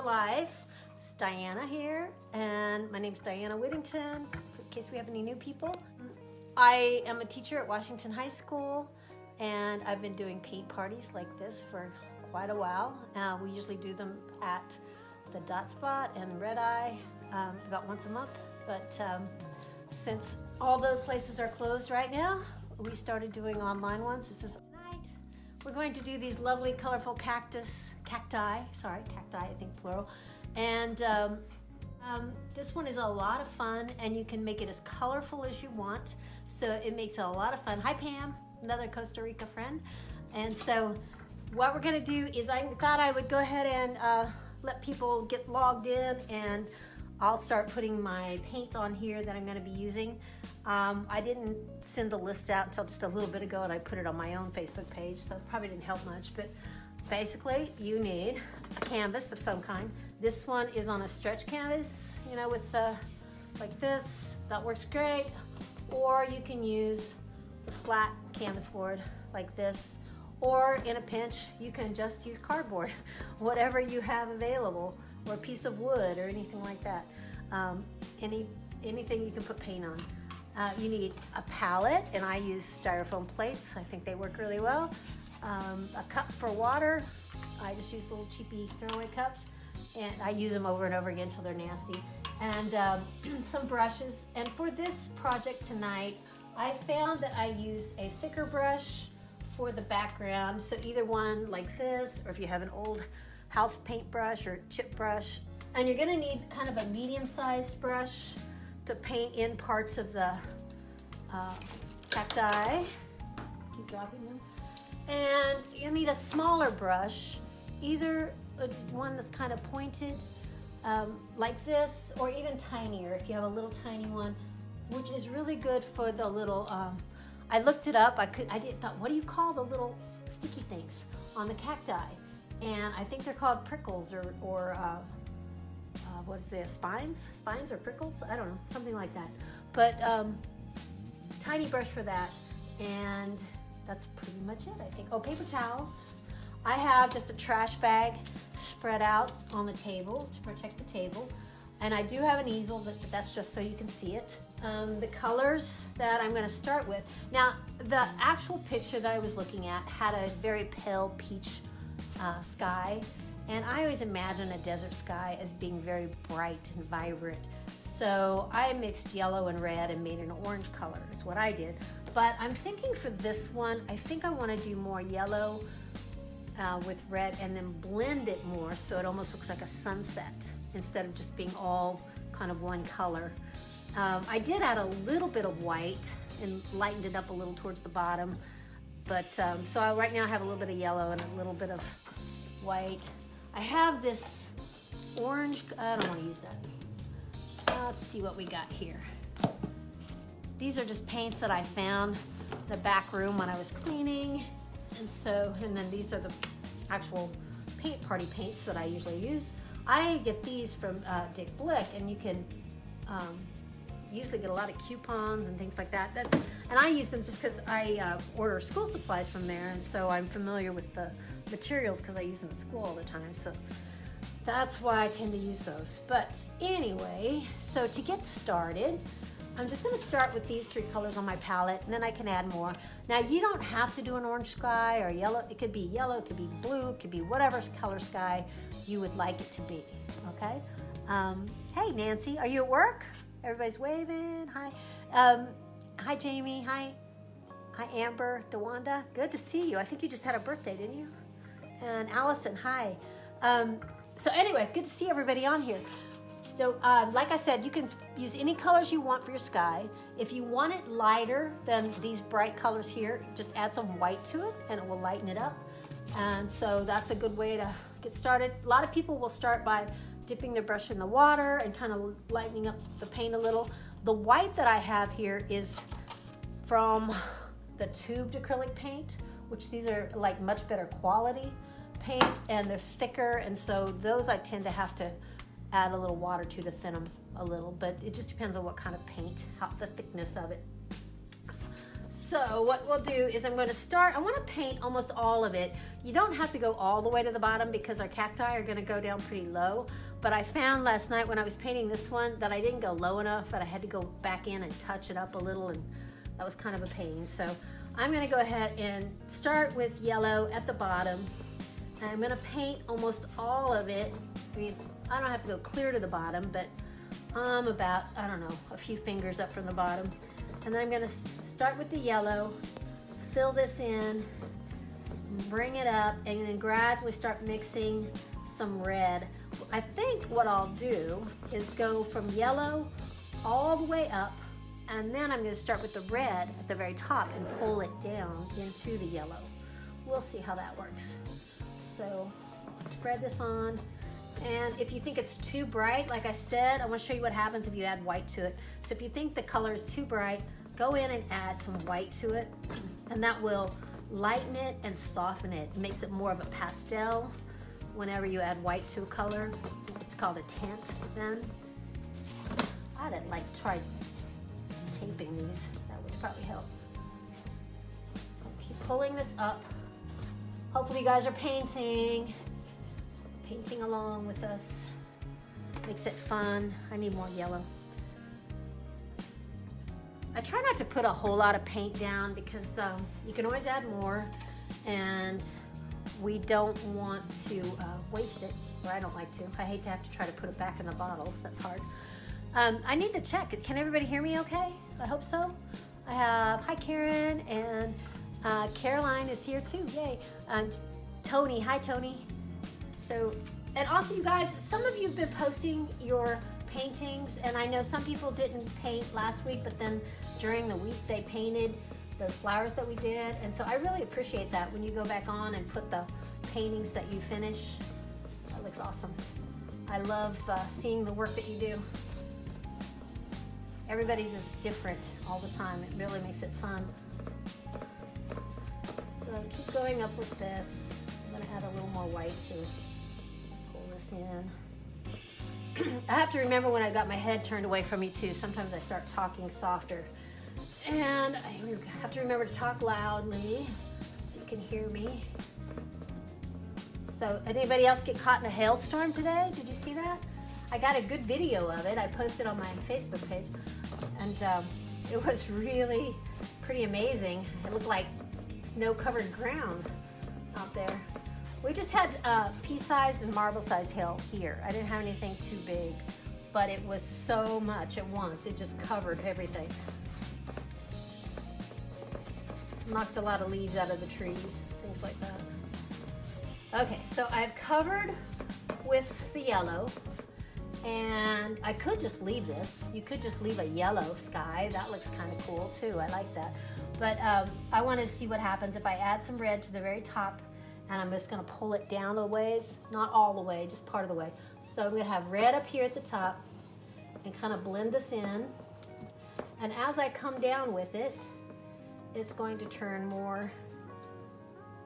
life. It's Diana here, and my name's Diana Whittington, in case we have any new people. I am a teacher at Washington High School, and I've been doing paint parties like this for quite a while. We usually do them at the Dot Spot and Red Eye about once a month, but since all those places are closed right now, we started doing online ones. This is tonight. We're going to do these lovely colorful cacti, I think plural. And this one is a lot of fun, and you can make it as colorful as you want. So it makes it a lot of fun. Hi Pam, another Costa Rica friend. And so what we're gonna do is I thought I would go ahead and let people get logged in, and I'll start putting my paint on here that I'm going to be using. I didn't send the list out until just a little bit ago, and I put it on my own Facebook page, so it probably didn't help much. But basically, you need a canvas of some kind. This one is on a stretch canvas, you know, with like this. That works great. Or you can use the flat canvas board like this. Or in a pinch, you can just use cardboard, whatever you have available, or a piece of wood or anything like that. Anything you can put paint on. You need a palette, and I use styrofoam plates. I think they work really well. A cup for water. I just use little cheapy throwaway cups, and I use them over and over again until they're nasty. And some brushes. And for this project tonight, I found that I use a thicker brush for the background. So either one like this, or if you have an old house paint brush or chip brush. And you're gonna need kind of a medium-sized brush to paint in parts of the cacti. Keep dropping them. And you'll need a smaller brush, either one that's kind of pointed like this, or even tinier if you have a little tiny one, which is really good for the little, I looked it up, thought, what do you call the little sticky things on the cacti? And I think they're called prickles, or what is it, spines or prickles? I don't know, something like that. But tiny brush for that, and that's pretty much it, I think. Oh, paper towels. I have just a trash bag spread out on the table to protect the table. And I do have an easel, but that's just so you can see it. The colors that I'm gonna start with. Now, the actual picture that I was looking at had a very pale peach sky. And I always imagine a desert sky as being very bright and vibrant. So I mixed yellow and red and made an orange color is what I did. But I'm thinking for this one, I think I wanna do more yellow with red, and then blend it more so it almost looks like a sunset instead of just being all kind of one color. I did add a little bit of white and lightened it up a little towards the bottom. But so right now I have a little bit of yellow and a little bit of white. I have this orange, I don't want to use that. Let's see what we got here. These are just paints that I found in the back room when I was cleaning. And then these are the actual paint party paints that I usually use. I get these from Dick Blick, and you can usually get a lot of coupons and things like that. And I use them just because I order school supplies from there, and so I'm familiar with the materials because I use them at school all the time. So that's why I tend to use those. But anyway, so to get started, I'm just gonna start with these three colors on my palette, and then I can add more. Now, you don't have to do an orange sky or yellow. It could be yellow, it could be blue, it could be whatever color sky you would like it to be, okay? Hey, Nancy, are you at work? Everybody's waving, hi. Hi, Jamie, hi Amber, DeWanda, good to see you. I think you just had a birthday, didn't you? And Allison, hi. So anyway, it's good to see everybody on here. So like I said, you can use any colors you want for your sky. If you want it lighter than these bright colors here, just add some white to it and it will lighten it up. And so that's a good way to get started. A lot of people will start by dipping their brush in the water and kind of lightening up the paint a little. The white that I have here is from the tubed acrylic paint, which these are like much better quality paint, and they're thicker, and so those I tend to have to add a little water to thin them a little, but it just depends on what kind of paint, how the thickness of it. So what we'll do is I want to paint almost all of it. You don't have to go all the way to the bottom because our cacti are going to go down pretty low. But I found last night when I was painting this one that I didn't go low enough, and I had to go back in and touch it up a little, and that was kind of a pain. So I'm going to go ahead and start with yellow at the bottom. And I'm going to paint almost all of it. I mean, I don't have to go clear to the bottom, but I'm about, I don't know, a few fingers up from the bottom. And then I'm going to start with the yellow, fill this in, bring it up, and then gradually start mixing some red. I think what I'll do is go from yellow all the way up, and then I'm going to start with the red at the very top and pull it down into the yellow. We'll see how that works. So spread this on. And if you think it's too bright, like I said, I want to show you what happens if you add white to it. So if you think the color is too bright, go in and add some white to it, and that will lighten it and soften it. It makes it more of a pastel whenever you add white to a color. It's called a tint then. I'd have like tried taping these. That would probably help. So keep pulling this up. Hopefully you guys are painting along with us. Makes it fun. I need more yellow. I try not to put a whole lot of paint down because you can always add more, and we don't want to waste it, or I don't like to. I hate to have to try to put it back in the bottles. That's hard. I need to check. Can everybody hear me okay? I hope so. I have, hi Karen, and Caroline is here too, yay. Tony, hi Tony. So, and also you guys, some of you have been posting your paintings, and I know some people didn't paint last week, but then during the week they painted those flowers that we did, and so I really appreciate that when you go back on and put the paintings that you finish. That looks awesome. I love seeing the work that you do. Everybody's is different all the time. It really makes it fun. So keep going up with this. I'm gonna add a little more white to pull this in. I have to remember when I got my head turned away from me too. Sometimes I start talking softer. And I have to remember to talk loudly so you can hear me. So anybody else get caught in a hailstorm today? Did you see that? I got a good video of it. I posted on my Facebook page. And it was really pretty amazing. It looked like snow-covered ground out there. We just had pea-sized and marble-sized hail here. I didn't have anything too big, but it was so much at once. It just covered everything. Knocked a lot of leaves out of the trees, things like that. Okay, so I've covered with the yellow, and I could just leave this. You could just leave a yellow sky. That looks kind of cool too. I like that. But I want to see what happens if I add some red to the very top, and I'm just going to pull it down a ways, not all the way, just part of the way. So I'm going to have red up here at the top and kind of blend this in. And as I come down with it, it's going to turn more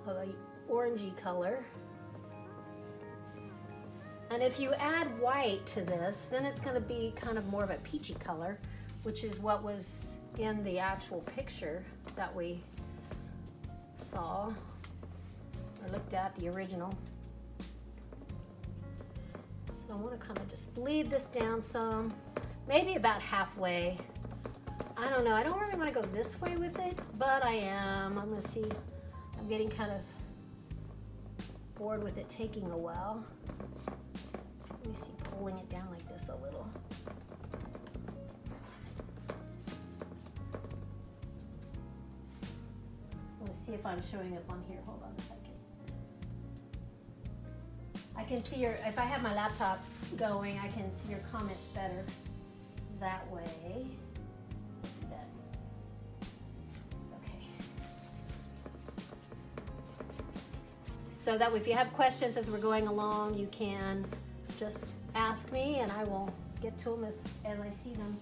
of an orangey color. And if you add white to this, then it's going to be kind of more of a peachy color, which is what was in the actual picture that we saw or looked at, the original. So I want to kind of just bleed this down some, maybe about halfway. I don't know, I don't really want to go this way with it, but I am. I'm going to see, I'm getting kind of bored with it taking a while. Let me see, pulling it down like this a little. Let's see if I'm showing up on here. Hold on a second. I can see your, if I have my laptop going, I can see your comments better that way. Okay. So that way, if you have questions as we're going along, you can just ask me and I will get to them as I see them.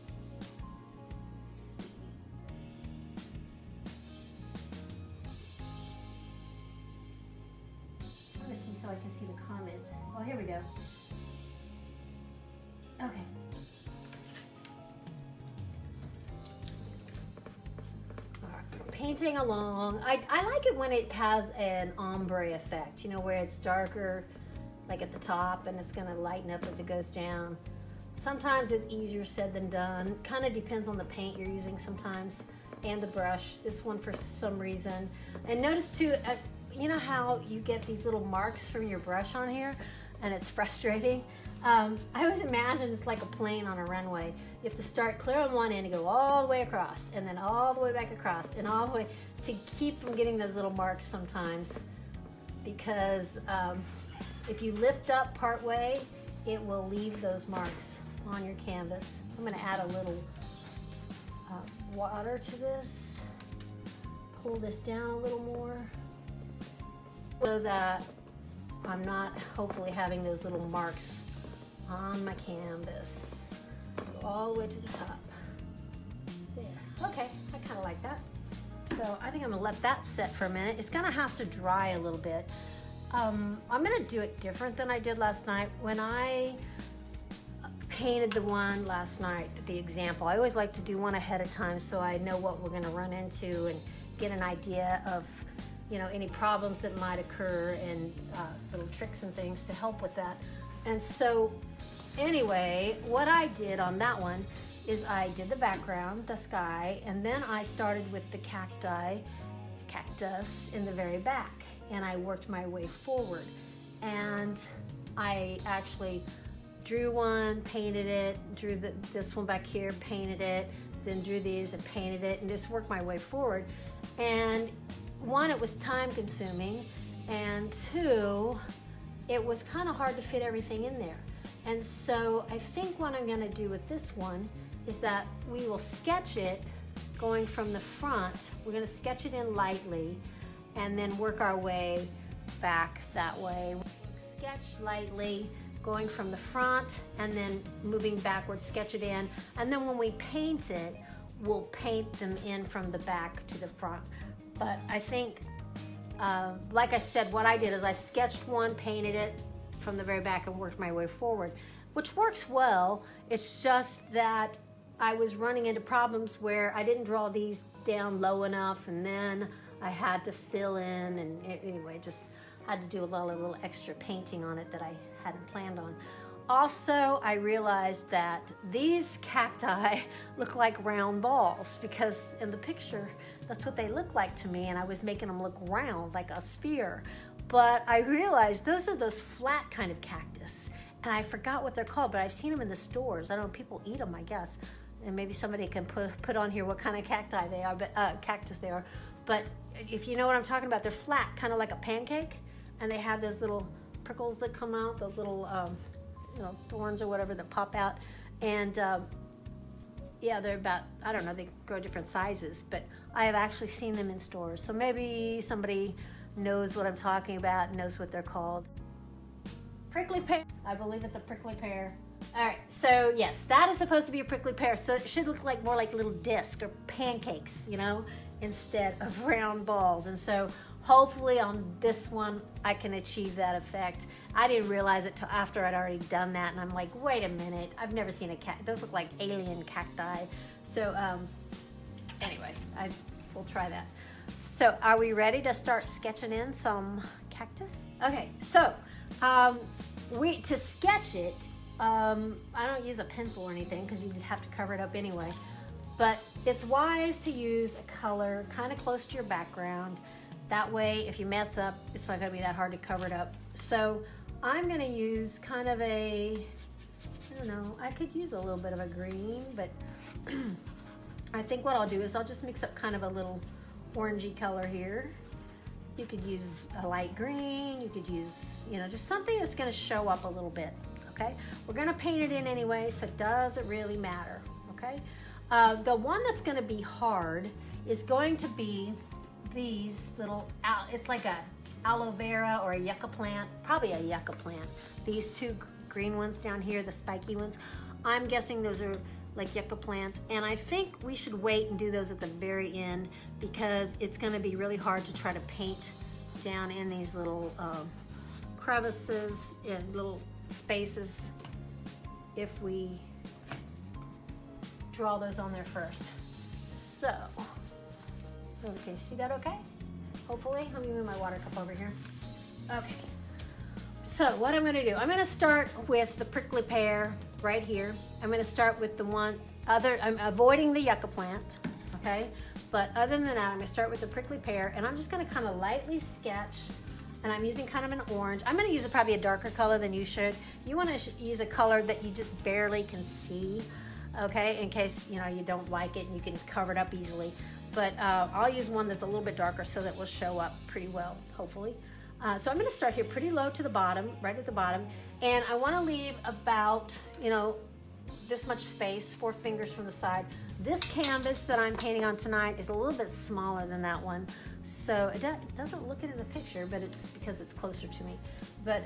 Let me see so I can see the comments. Oh, here we go. Okay. All right, painting along. I like it when it has an ombre effect, you know, where it's darker like at the top and it's gonna lighten up as it goes down. Sometimes it's easier said than done. Kind of depends on the paint you're using sometimes and the brush. This one for some reason. And notice too, you know how you get these little marks from your brush on here and it's frustrating? I always imagine it's like a plane on a runway. You have to start clear on one end and go all the way across and then all the way back across and all the way to keep from getting those little marks sometimes, because if you lift up part way, it will leave those marks on your canvas. I'm going to add a little water to this, pull this down a little more so that I'm not hopefully having those little marks on my canvas. Go all the way to the top. There. Okay, I kind of like that. So I think I'm gonna let that set for a minute. It's gonna have to dry a little bit. I'm gonna do it different than I did last night. When I painted the one last night, the example, I always like to do one ahead of time so I know what we're gonna run into and get an idea of, you know, any problems that might occur and little tricks and things to help with that. And so anyway, what I did on that one is I did the background, the sky, and then I started with the cactus in the very back, and I worked my way forward. And I actually drew one, painted it, drew this one back here, painted it, then drew these and painted it, and just worked my way forward. And one, it was time consuming, and two, it was kind of hard to fit everything in there. And so I think what I'm gonna do with this one is that we will sketch it going from the front. We're gonna sketch it in lightly and then work our way back that way. Sketch lightly going from the front and then moving backwards, sketch it in. And then when we paint it, we'll paint them in from the back to the front. But I think, like I said, what I did is I sketched one, painted it from the very back and worked my way forward, which works well. It's just that I was running into problems where I didn't draw these down low enough, and then I had to fill in, and anyway, just had to do a little extra painting on it that I hadn't planned on. Also, I realized that these cacti look like round balls, because in the picture, that's what they look like to me, and I was making them look round, like a sphere. But I realized those are those flat kind of cactus, and I forgot what they're called, but I've seen them in the stores. I don't know, people eat them, I guess. And maybe somebody can put on here what kind of cacti they are, but cactus they are. But if you know what I'm talking about, they're flat, kind of like a pancake, and they have those little prickles that come out, those little you know, thorns or whatever that pop out. And yeah, they're about, I don't know, they grow different sizes, but I have actually seen them in stores. So maybe somebody knows what I'm talking about, knows what they're called. Prickly pear, I believe it's a prickly pear. All right, so yes, that is supposed to be a prickly pear. So it should look like more like little discs or pancakes, you know, instead of round balls. And so hopefully on this one, I can achieve that effect. I didn't realize it till after I'd already done that, and I'm like, wait a minute, I've never seen a cat. Those look like alien cacti. So anyway, we'll try that. So are we ready to start sketching in some cactus? Okay, so to sketch it, I don't use a pencil or anything because you'd have to cover it up anyway. But it's wise to use a color kind of close to your background. That way, if you mess up, it's not gonna be that hard to cover it up. So I'm gonna use kind of a, I don't know, I could use a little bit of a green, but I think what I'll do is I'll just mix up kind of a little orangey color here. You could use a light green, you could use, you know, just something that's gonna show up a little bit, okay? We're gonna paint it in anyway, so it doesn't really matter, okay? The one that's gonna be hard is going to be these little, it's like a aloe vera or a yucca plant, probably a yucca plant. These two green ones down here, the spiky ones, I'm guessing those are like yucca plants, and I think we should wait and do those at the very end because it's gonna be really hard to try to paint down in these little crevices and little spaces if we draw those on there first. So Okay, see that okay? Hopefully. Let me move my water cup over here. Okay. So what I'm gonna do, I'm gonna start with the prickly pear right here. I'm gonna start with the one other, I'm avoiding the yucca plant, okay? But other than that, I'm gonna start with the prickly pear, and I'm just gonna kind of lightly sketch, and I'm using kind of an orange. I'm gonna use probably a darker color than you should. You wanna use a color that you just barely can see, okay? In case, you know, you don't like it and you can cover it up easily. But I'll use one that's a little bit darker so that will show up pretty well, hopefully. So I'm gonna start here pretty low to the bottom, right at the bottom. And I wanna leave about, you know, this much space, 4 fingers from the side. This canvas that I'm painting on tonight is a little bit smaller than that one. So it doesn't look it in the picture, but it's because it's closer to me. But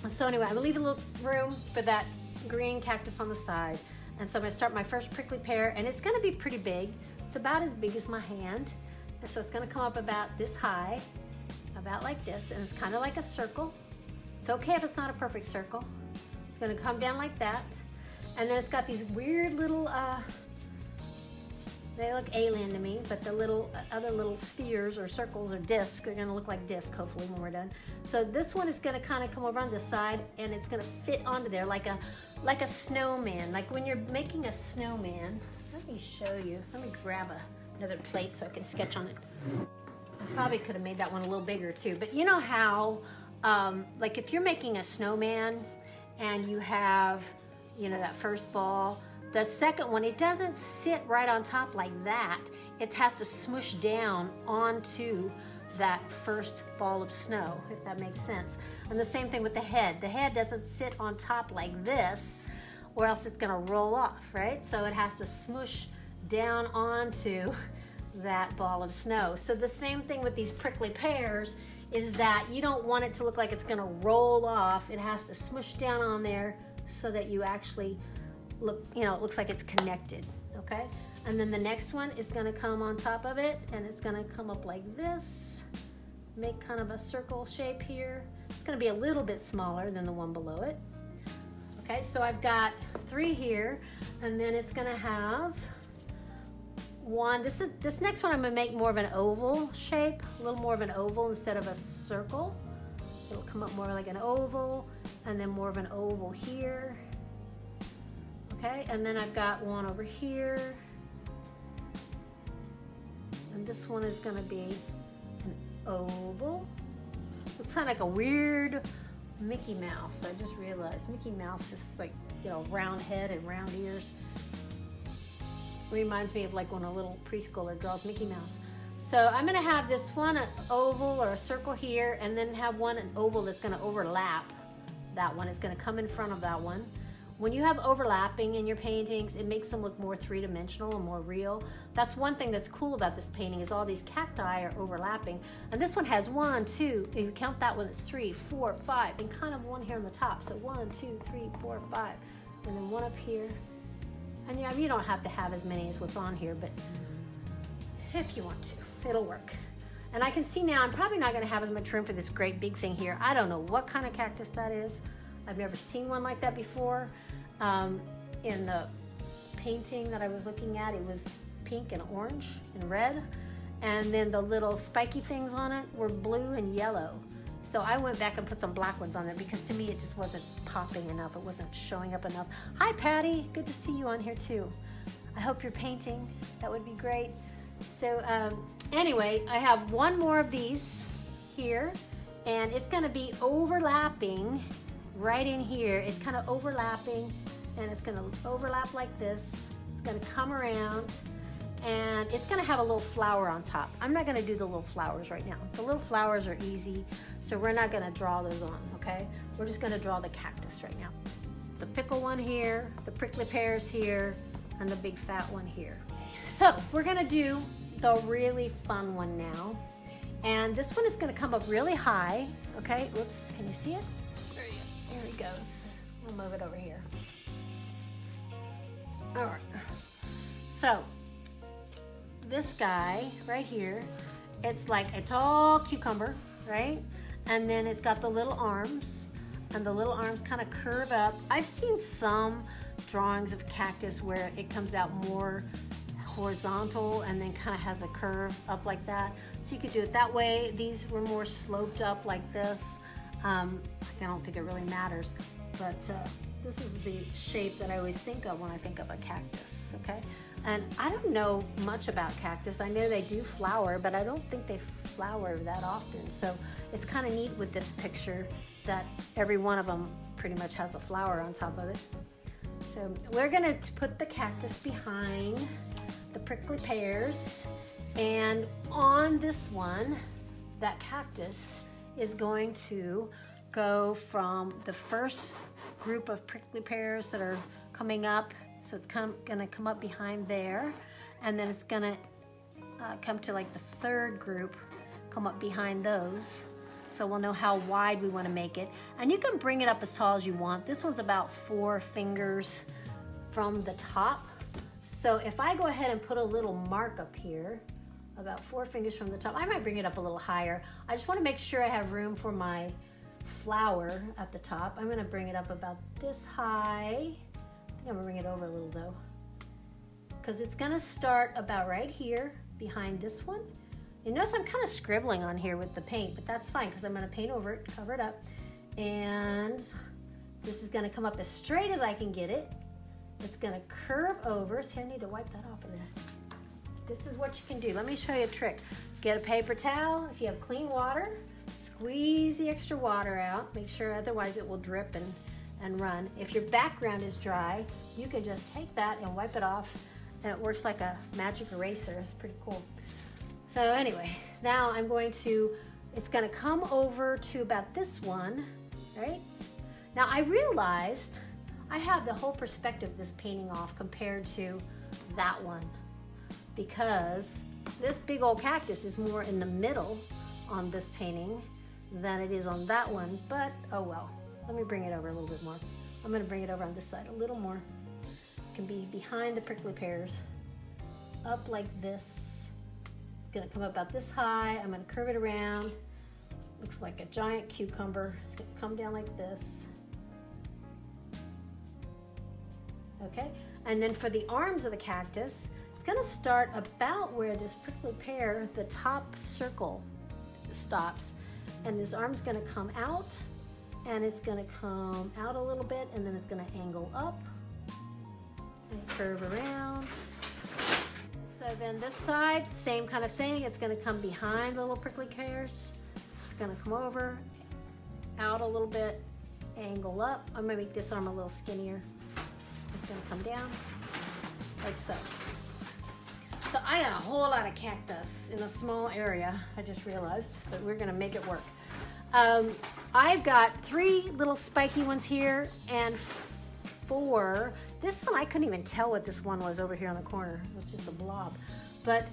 so anyway, I'm gonna leave a little room for that green cactus on the side. And so I'm gonna start my first prickly pear, and it's gonna be pretty big. It's about as big as my hand. And so it's gonna come up about this high, about like this, and it's kind of like a circle. It's okay if it's not a perfect circle. It's gonna come down like that. And then it's got these weird little, they look alien to me, but the little other little spheres or circles or discs are gonna look like discs hopefully when we're done. So this one is gonna kind of come over on this side, and it's gonna fit onto there like a snowman. Like when you're making a snowman, let me show you. Let me grab another plate so I can sketch on it. I probably could have made that one a little bigger too, but you know how, like if you're making a snowman and you have, you know, that first ball, the second one, it doesn't sit right on top like that. It has to smush down onto that first ball of snow, if that makes sense. And the same thing with the head. The head doesn't sit on top like this, or else it's gonna roll off, right? So it has to smush down onto that ball of snow. So the same thing with these prickly pears is that you don't want it to look like it's gonna roll off. It has to smush down on there so that you actually look, you know, it looks like it's connected, okay? And then the next one is gonna come on top of it, and it's gonna come up like this, make kind of a circle shape here. It's gonna be a little bit smaller than the one below it. Okay, so I've got 3 here, and then it's gonna have one, this next one I'm gonna make more of an oval shape, a little more of an oval instead of a circle. It'll come up more like an oval, and then more of an oval here. Okay, and then I've got one over here. And this one is gonna be an oval. Looks kind of like a weird Mickey Mouse. I just realized Mickey Mouse is like, you know, round head and round ears. Reminds me of like when a little preschooler draws Mickey Mouse. So I'm gonna have this one an oval or a circle here, and then have one an oval that's gonna overlap that one. It's gonna come in front of that one. When you have overlapping in your paintings, it makes them look more three-dimensional and more real. That's one thing that's cool about this painting is all these cacti are overlapping. And this one has 1, 2, if you count that one, it's 3, 4, 5, and kind of one here on the top. So 1, 2, 3, 4, 5, and then one up here. And yeah, you don't have to have as many as what's on here, but if you want to, it'll work. And I can see now I'm probably not gonna have as much room for this great big thing here. I don't know what kind of cactus that is. I've never seen one like that before. In the painting that I was looking at, it was pink and orange and red. And then the little spiky things on it were blue and yellow. So I went back and put some black ones on there because to me it just wasn't popping enough. It wasn't showing up enough. Hi, Patty. Good to see you on here too. I hope you're painting. That would be great. So anyway, I have one more of these here, and it's going to be overlapping right in here. It's kind of overlapping, and it's going to overlap like this. It's going to come around, and it's going to have a little flower on top. I'm not going to do the little flowers right now. The little flowers are easy, so we're not going to draw those on, okay? We're just going to draw the cactus right now. The pickle one here, the prickly pears here, and the big fat one here. So we're going to do the really fun one now. And this one is going to come up really high, okay? Oops, can you see it? There he goes. We'll move it over here. All right. So this guy right here, it's like a tall cucumber, right? And then it's got the little arms, and the little arms kind of curve up. I've seen some drawings of cactus where it comes out more horizontal and then kind of has a curve up like that. So you could do it that way. These were more sloped up like this. I don't think it really matters, but this is the shape that I always think of when I think of a cactus, okay? And I don't know much about cactus. I know they do flower, but I don't think they flower that often. So it's kind of neat with this picture that every one of them pretty much has a flower on top of it. So we're gonna put the cactus behind the prickly pears, and on this one, that cactus is going to go from the first group of prickly pears that are coming up. So it's gonna come up behind there, and then it's gonna come to like the third group, come up behind those. So we'll know how wide we wanna make it. And you can bring it up as tall as you want. This one's about 4 fingers from the top. So if I go ahead and put a little mark up here, about 4 fingers from the top, I might bring it up a little higher. I just wanna make sure I have room for my flower at the top. I'm gonna bring it up about this high. I think I'm gonna bring it over a little though, because it's gonna start about right here behind this one. You notice I'm kind of scribbling on here with the paint, but that's fine because I'm gonna paint over it, cover it up, and this is gonna come up as straight as I can get it. It's gonna curve over. See, I need to wipe that off of there. This is what you can do. Let me show you a trick. Get a paper towel. If you have clean water, squeeze the extra water out. Make sure, otherwise it will drip and run. If your background is dry, you can just take that and wipe it off, and it works like a magic eraser. It's pretty cool. So anyway, now it's gonna come over to about this one, right? Now I realized I have the whole perspective of this painting off compared to that one, because this big old cactus is more in the middle on this painting than it is on that one, but oh well. Let me bring it over a little bit more. I'm gonna bring it over on this side a little more. It can be behind the prickly pears, up like this. It's gonna come up about this high. I'm gonna curve it around. Looks like a giant cucumber. It's gonna come down like this. Okay, and then for the arms of the cactus, it's gonna start about where this prickly pear, the top circle stops, and this arm's gonna come out, and it's gonna come out a little bit, and then it's gonna angle up and curve around. So then this side, same kind of thing. It's gonna come behind the little prickly pears. It's gonna come over, out a little bit, angle up. I'm gonna make this arm a little skinnier. It's gonna come down, like so. So I got a whole lot of cactus in a small area, I just realized, but we're gonna make it work. I've got 3 little spiky ones here and 4. This one, I couldn't even tell what this one was over here on the corner. It was just a blob. But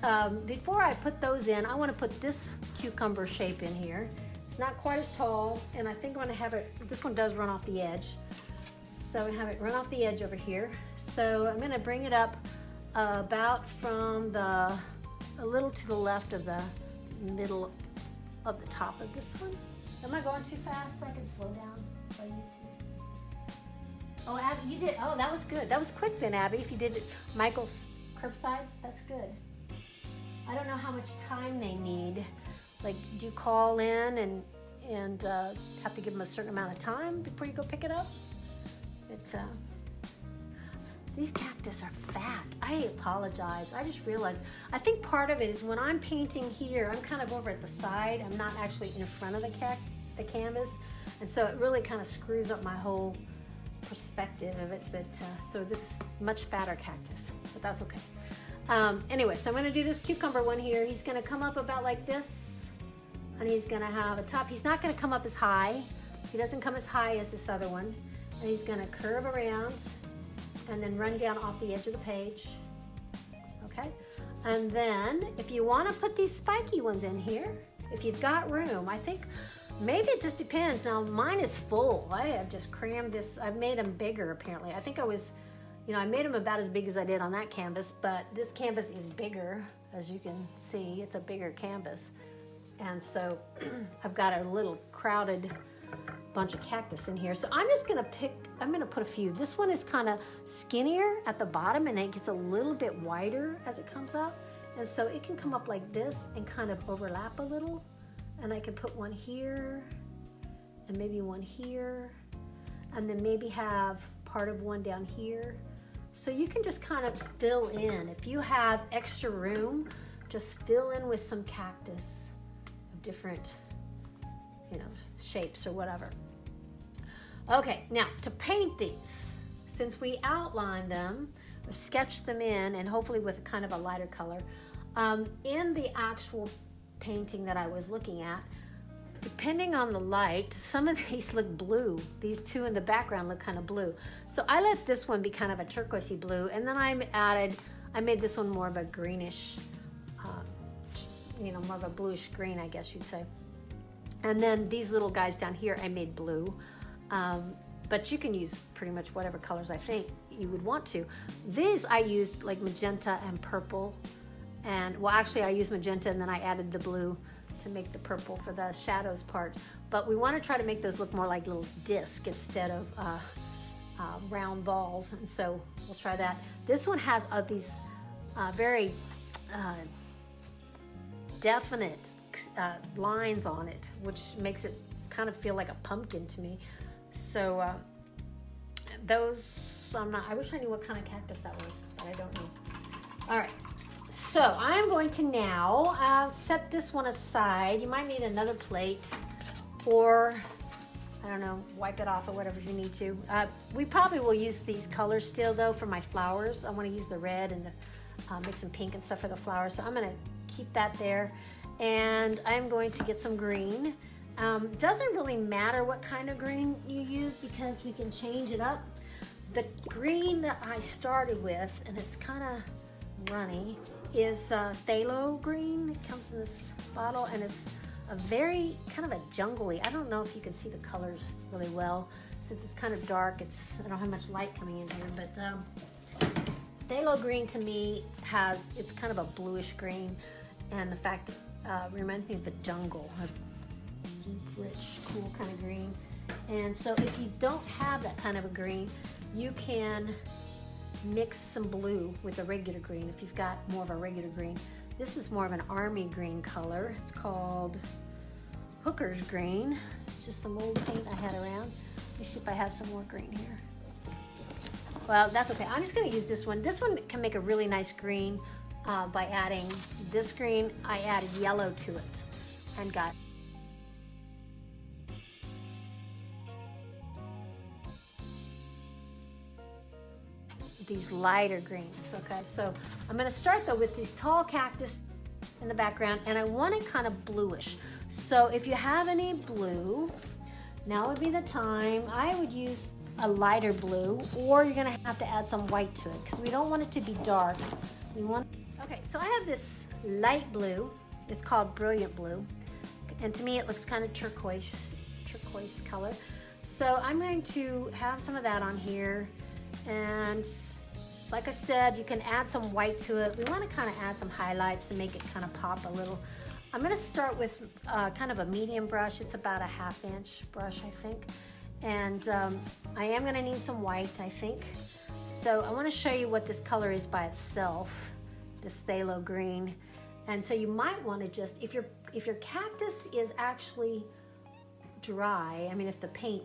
before I put those in, I wanna put this cucumber shape in here. It's not quite as tall, and I think I'm gonna have it, this one does run off the edge. So I'm gonna have it run off the edge over here. So I'm gonna bring it up about from a little to the left of the middle of the top of this one. Am I going too fast? I can slow down if I need to. Oh, Abby, you did, oh, that was good. That was quick then, Abby, if you did it Michael's curbside, that's good. I don't know how much time they need. Like, do you call in and have to give them a certain amount of time before you go pick it up? These cactus are fat. I apologize. I just realized, I think part of it is when I'm painting here, I'm kind of over at the side. I'm not actually in front of the canvas. And so it really kind of screws up my whole perspective of it. But so this much fatter cactus, but that's okay. Anyway, so I'm gonna do this cucumber one here. He's gonna come up about like this, and he's gonna have a top. He's not gonna come up as high. He doesn't come as high as this other one. And he's gonna curve around and then run down off the edge of the page, okay? And then if you wanna put these spiky ones in here, if you've got room, I think maybe it just depends. Now mine is full. I have just crammed this. I've made them bigger apparently. I think I made them about as big as I did on that canvas, but this canvas is bigger, as you can see. It's a bigger canvas. And so I've got a little crowded bunch of cactus in here. So I'm just gonna put a few. This one is kind of skinnier at the bottom and it gets a little bit wider as it comes up. And so it can come up like this and kind of overlap a little. And I can put one here and maybe one here, and then maybe have part of one down here. So you can just kind of fill in. If you have extra room, just fill in with some cactus of different, shapes or whatever. Okay, now to paint these, since we outlined them or sketched them in, and hopefully with kind of a lighter color, in the actual painting that I was looking at, depending on the light, some of these look blue. These two in the background look kind of blue. So I let this one be kind of a turquoisey blue, and then I made this one more of a greenish, more of a bluish green, I guess you'd say. And then these little guys down here, I made blue. But you can use pretty much whatever colors I think you would want to. These I used like magenta and purple. And well, actually I used magenta and then I added the blue to make the purple for the shadows part. But we want to try to make those look more like little discs instead of round balls. And so we'll try that. This one has these very definite lines on it, which makes it kind of feel like a pumpkin to me. So those, I wish I knew what kind of cactus that was, but I don't know. All right, so I'm going to now set this one aside. You might need another plate, or I don't know, wipe it off or whatever you need to. We probably will use these colors still though for my flowers. I want to use the red and make some pink and stuff for the flowers. So I'm going to keep that there. And I'm going to get some green. Doesn't really matter what kind of green you use because we can change it up. The green that I started with, and it's kind of runny, is phthalo green. It comes in this bottle, and it's a very kind of a jungly. I don't know if you can see the colors really well since it's kind of dark. I don't have much light coming in here, but phthalo green to me it's kind of a bluish green, and the fact that reminds me of the jungle, a deep, rich, cool kind of green. And so if you don't have that kind of a green, you can mix some blue with a regular green if you've got more of a regular green. This is more of an army green color. It's called Hooker's Green. It's just some old paint I had around. Let me see if I have some more green here. Well, that's okay. I'm just going to use this one. This one can make a really nice green. By adding this green, I added yellow to it and got these lighter greens. Okay, so I'm going to start though with these tall cactus in the background, and I want it kind of bluish. So if you have any blue, now would be the time. I would use a lighter blue, or you're going to have to add some white to it because we don't want it to be dark. We want. Okay, so I have this light blue. It's called Brilliant Blue. And to me, it looks kind of turquoise color. So I'm going to have some of that on here. And like I said, you can add some white to it. We want to kind of add some highlights to make it kind of pop a little. I'm going to start with kind of a medium brush. It's about a 1/2 inch brush, I think. And I am going to need some white, I think. So I want to show you what this color is by itself. This phthalo green. And so you might want to just, if your cactus is actually dry, I mean if the paint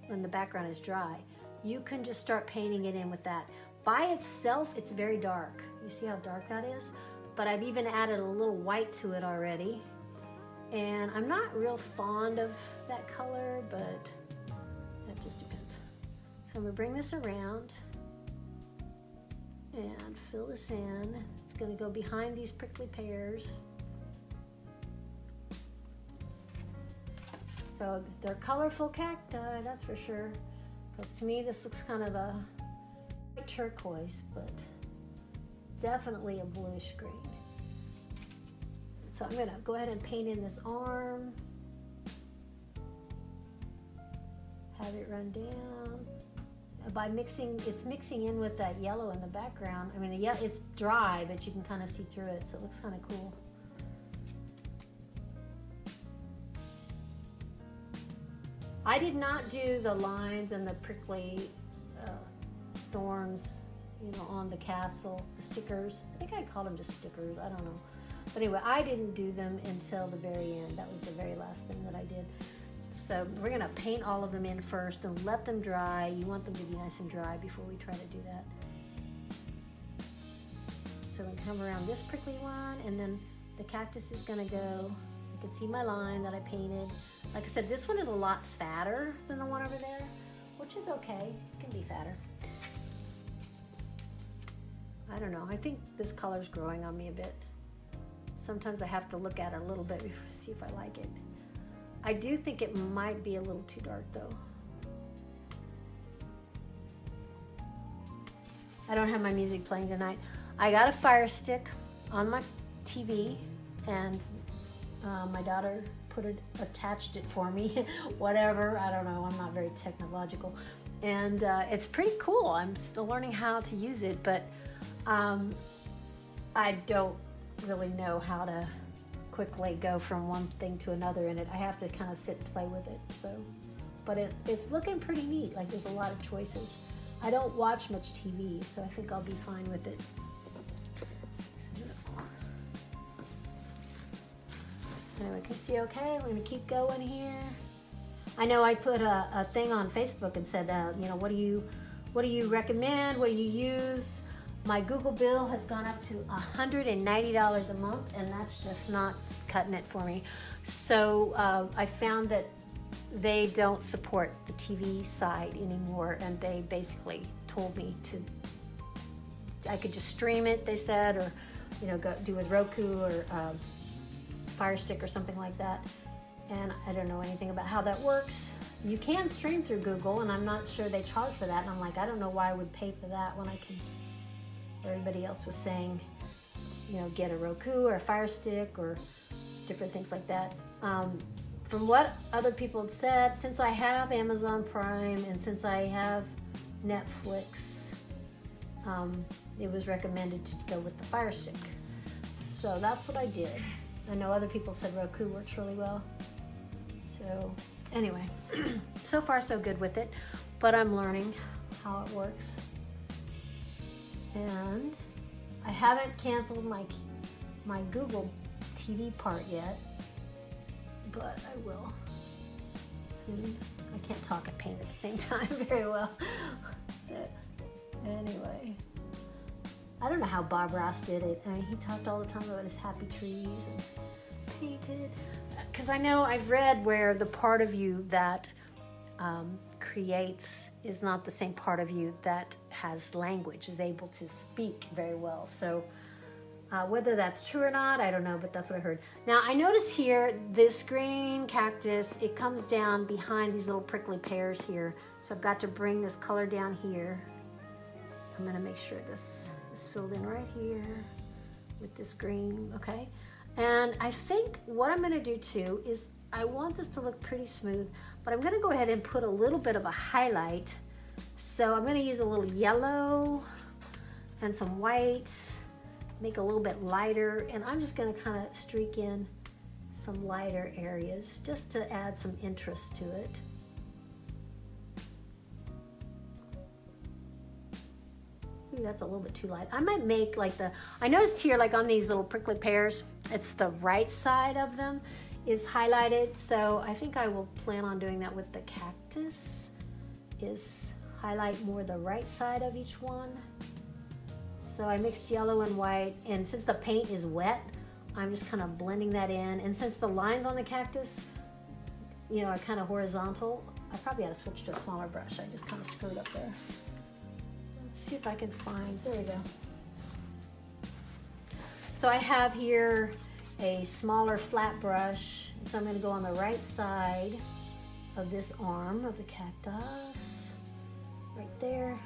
in the background is dry, you can just start painting it in with that. By itself, it's very dark. You see how dark that is? But I've even added a little white to it already. And I'm not real fond of that color, but that just depends. So I'm gonna bring this around and fill this in. It's going to go behind these prickly pears. So they're colorful cacti, that's for sure. Because to me this looks kind of a turquoise, but definitely a bluish green. So I'm going to go ahead and paint in this arm. Have it run down. By mixing, it's mixing in with that yellow in the background. I mean, it's dry, but you can kind of see through it, so it looks kind of cool. I did not do the lines and the prickly thorns, you know, on the castle, the stickers. I think I called them just stickers, I don't know. But anyway, I didn't do them until the very end. That was the very last thing that I did. So we're gonna paint all of them in first and let them dry. You want them to be nice and dry before we try to do that. So we come around this prickly one, and then the cactus is gonna go. You can see my line that I painted. Like I said, this one is a lot fatter than the one over there, which is okay, it can be fatter. I don't know, I think this color's growing on me a bit. Sometimes I have to look at it a little bit before see if I like it. I do think it might be a little too dark though. I don't have my music playing tonight. I got a fire stick on my TV, and my daughter attached it for me. Whatever, I don't know, I'm not very technological. And it's pretty cool. I'm still learning how to use it, but I don't really know how to quickly go from one thing to another in it. I have to kind of sit and play with it. So, but it's looking pretty neat. Like there's a lot of choices. I don't watch much TV, so I think I'll be fine with it. Anyway, can you see okay? We're gonna keep going here. I know I put a thing on Facebook and said, you know, what do you recommend? What do you use? My Google bill has gone up to $190 a month, and that's just not cutting it for me. So I found that they don't support the TV side anymore, and they basically told me I could just stream it, they said, or you know, go do with Roku or Fire Stick or something like that. And I don't know anything about how that works. You can stream through Google, and I'm not sure they charge for that. And I'm like, I don't know why I would pay for that when I can. Everybody else was saying, you know, get a Roku or a Fire Stick or different things like that. From what other people had said, since I have Amazon Prime and since I have Netflix, it was recommended to go with the Fire Stick. So that's what I did. I know other people said Roku works really well. So anyway, so far so good with it, but I'm learning how it works. And I haven't canceled my Google TV part yet, but I will soon. I can't talk and paint at the same time very well. So, anyway, I don't know how Bob Ross did it. I mean, he talked all the time about his happy trees and painted. Because I know I've read where the part of you that creates is not the same part of you that has language, is able to speak very well. So whether that's true or not, I don't know, but that's what I heard. Now I notice here, this green cactus, it comes down behind these little prickly pears here. So I've got to bring this color down here. I'm gonna make sure this is filled in right here with this green, okay? And I think what I'm gonna do too is I want this to look pretty smooth, but I'm gonna go ahead and put a little bit of a highlight. So I'm gonna use a little yellow and some whites, make it a little bit lighter, and I'm just gonna kind of streak in some lighter areas just to add some interest to it. Ooh, that's a little bit too light. I might make like I noticed here, like on these little prickly pears, it's the right side of them is highlighted. So I think I will plan on doing that with the cactus, is highlight more the right side of each one. So I mixed yellow and white, and since the paint is wet, I'm just kind of blending that in. And since the lines on the cactus, you know, are kind of horizontal, I probably ought to switch to a smaller brush. I just kind of screwed up there. Let's see if I can find, there we go. So I have here a smaller flat brush. So I'm going to go on the right side of this arm of the cactus, right there.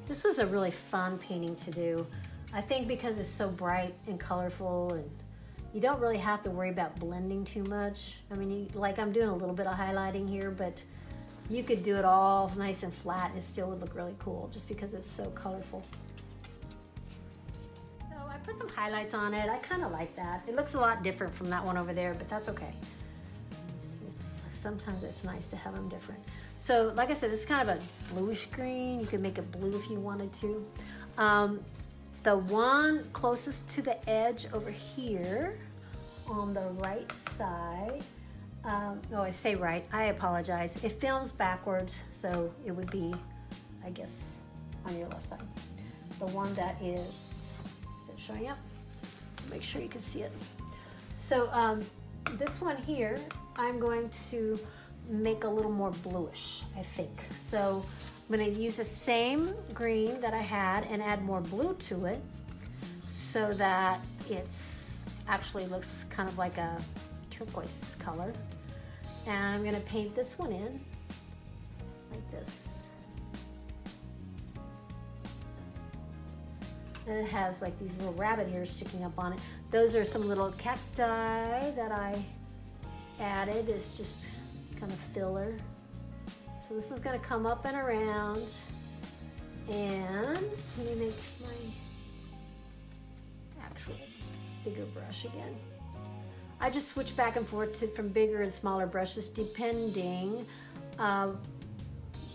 This was a really fun painting to do. I think because it's so bright and colorful, and you don't really have to worry about blending too much. I mean, like I'm doing a little bit of highlighting here, but you could do it all nice and flat and it still would look really cool just because it's so colorful. So I put some highlights on it. I kind of like that. It looks a lot different from that one over there, but that's okay. sometimes it's nice to have them different. So like I said, it's kind of a bluish green. You could make it blue if you wanted to. The one closest to the edge over here on the right side, oh, I say right, I apologize. It films backwards, so it would be, I guess, on your left side. The one that is it showing up? Make sure you can see it. So this one here, I'm going to make a little more bluish, I think. So I'm going to use the same green that I had and add more blue to it so that it's actually looks kind of like a turquoise color. And I'm going to paint this one in like this. And it has like these little rabbit ears sticking up on it. Those are some little cacti that I added. It's just kind of filler. So this is going to come up and around. And let me make my actual bigger brush again. I just switch back and forth from bigger and smaller brushes depending.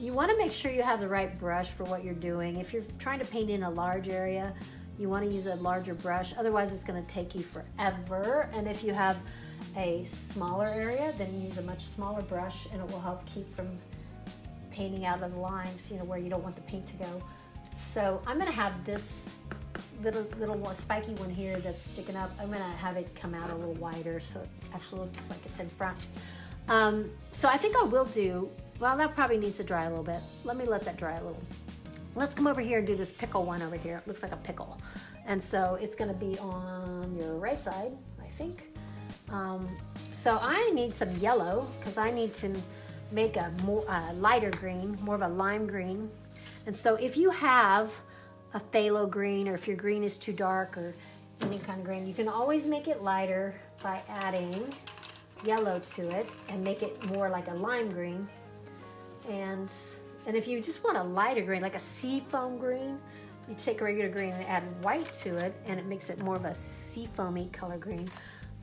You want to make sure you have the right brush for what you're doing. If you're trying to paint in a large area, you want to use a larger brush. Otherwise, it's going to take you forever. And if you have a smaller area, then use a much smaller brush, and it will help keep from painting out of the lines, you know, where you don't want the paint to go. So I'm going to have this little spiky one here that's sticking up. I'm going to have it come out a little wider so it actually looks like it's in front. So I think I will do, well, that probably needs to dry a little bit. Let me let that dry a little. Let's come over here and do this pickle one over here. It looks like a pickle. And so it's going to be on your right side, I think. So I need some yellow because I need to make a more lighter green, more of a lime green. And so if you have a phthalo green, or if your green is too dark, or any kind of green, you can always make it lighter by adding yellow to it and make it more like a lime green. And if you just want a lighter green, like a sea foam green, you take a regular green and add white to it, and it makes it more of a sea foamy color green.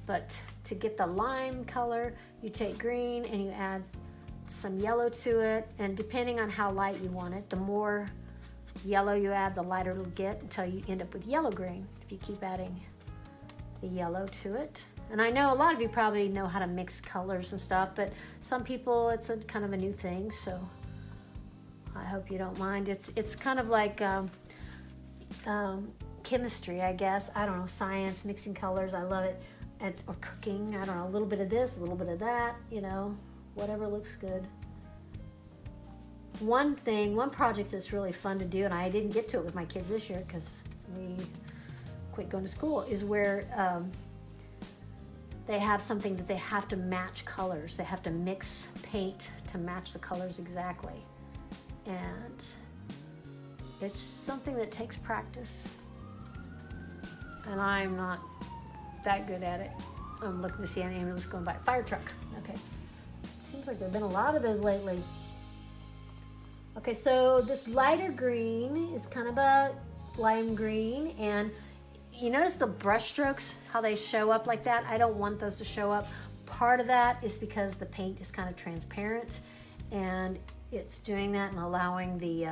But to get the lime color, you take green and you add some yellow to it, and depending on how light you want it, the more yellow you add, the lighter it'll get until you end up with yellow green if you keep adding the yellow to it. And I know a lot of you probably know how to mix colors and stuff, but some people it's a kind of a new thing, so I hope you don't mind. It's kind of like chemistry, I guess. I don't know, science, mixing colors. I love it. Or cooking. I don't know, a little bit of this, a little bit of that, you know, whatever looks good. One project that's really fun to do, and I didn't get to it with my kids this year because we quit going to school, is where they have something that they have to match colors. They have to mix paint to match the colors exactly. And it's something that takes practice. And I'm not that good at it. I'm looking to see an ambulance going by. Fire truck. Okay. Seems like there have been a lot of those lately. Okay, so this lighter green is kind of a lime green, and you notice the brush strokes, how they show up like that? I don't want those to show up. Part of that is because the paint is kind of transparent, and it's doing that and allowing the,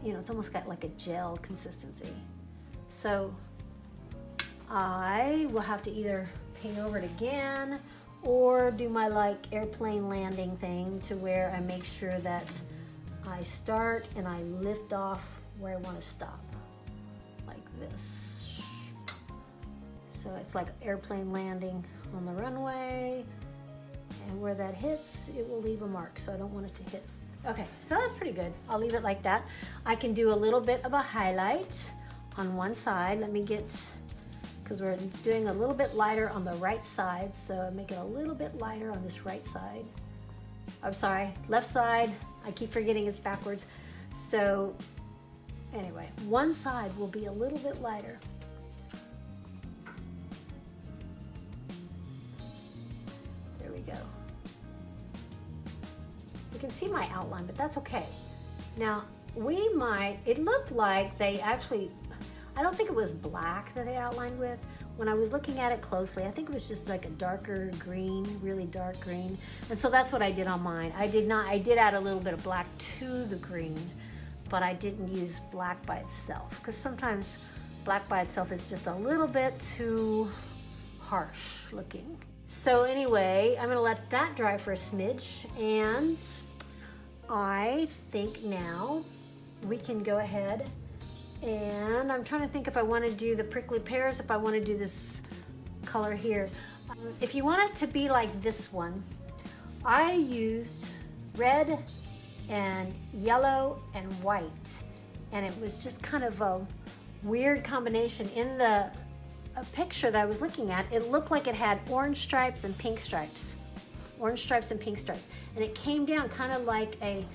it's almost got like a gel consistency. So I will have to either paint over it again or do my like airplane landing thing to where I make sure that I start and I lift off where I want to stop, like this. So it's like airplane landing on the runway, and where that hits, it will leave a mark, so I don't want it to hit. Okay, so that's pretty good. I'll leave it like that. I can do a little bit of a highlight on one side. Let me get, because we're doing a little bit lighter on the right side, so make it a little bit lighter on this right side. I'm sorry, left side. I keep forgetting it's backwards. So anyway, one side will be a little bit lighter. There we go. You can see my outline, but that's okay. Now, it looked like they actually, I don't think it was black that they outlined with. when I was looking at it closely, I think it was just like a darker green, really dark green. And so that's what I did on mine. I did add a little bit of black to the green, but I didn't use black by itself, because sometimes black by itself is just a little bit too harsh looking. So anyway, I'm gonna let that dry for a smidge, and I think now we can go ahead, and I'm trying to think if I want to do the prickly pears, if I want to do this color here. If you want it to be like this one, I used red and yellow and white, and it was just kind of a weird combination. In the picture that I was looking at, it looked like it had orange stripes and pink stripes. Orange stripes and pink stripes. And it came down kind of like a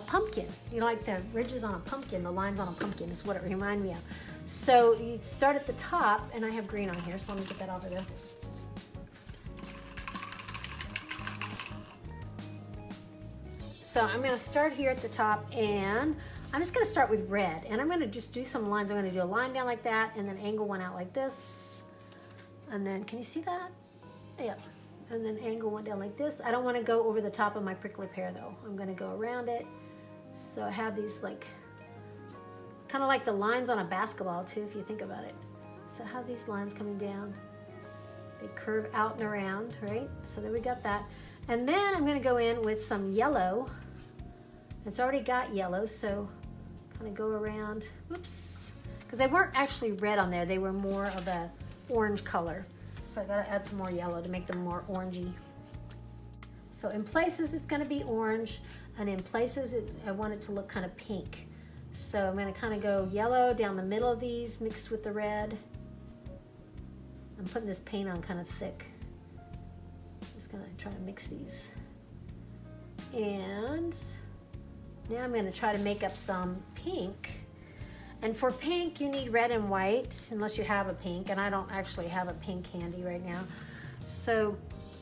pumpkin. You know, like the ridges on a pumpkin, the lines on a pumpkin is what it reminded me of. So you start at the top, and I have green on here, so let me get that over there. So I'm gonna start here at the top, and I'm just gonna start with red, and I'm gonna just do some lines. I'm gonna do a line down like that, and then angle one out like this. And then, can you see that? Yep. And then angle one down like this. I don't wanna go over the top of my prickly pear though. I'm gonna go around it. So I have these like, kind of like the lines on a basketball too, if you think about it. So I have these lines coming down. They curve out and around, right? So there we got that. And then I'm gonna go in with some yellow. It's already got yellow, so kind of go around, whoops. Because they weren't actually red on there, they were more of a orange color. So I gotta add some more yellow to make them more orangey. So in places it's gonna be orange, and in places I want it to look kind of pink. So I'm gonna kind of go yellow down the middle of these mixed with the red. I'm putting this paint on kind of thick. Just gonna try to mix these. And now I'm gonna try to make up some pink. And for pink, you need red and white, unless you have a pink, and I don't actually have a pink handy right now. So,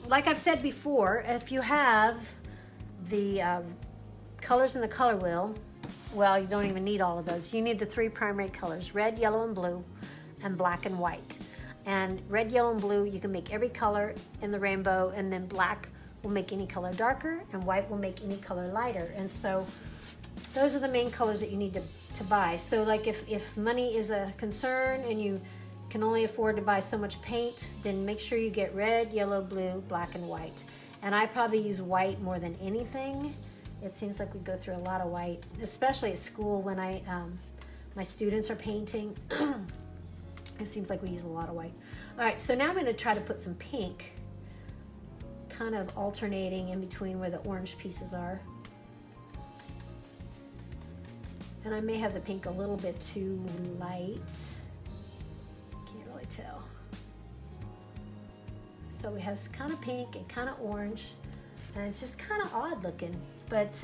like I've said before, if you have the colors in the color wheel, well, you don't even need all of those. You need the three primary colors, red, yellow, and blue, and black and white. And red, yellow, and blue, you can make every color in the rainbow, and then black will make any color darker, and white will make any color lighter. And so those are the main colors that you need to buy. So like if money is a concern and you can only afford to buy so much paint, then make sure you get red, yellow, blue, black, and white. And I probably use white more than anything. It seems like we go through a lot of white, especially at school when my students are painting. It seems like we use a lot of white. All right, so now I'm gonna try to put some pink, kind of alternating in between where the orange pieces are. And I may have the pink a little bit too light. Can't really tell. So we have kind of pink and kind of orange, and it's just kind of odd looking. But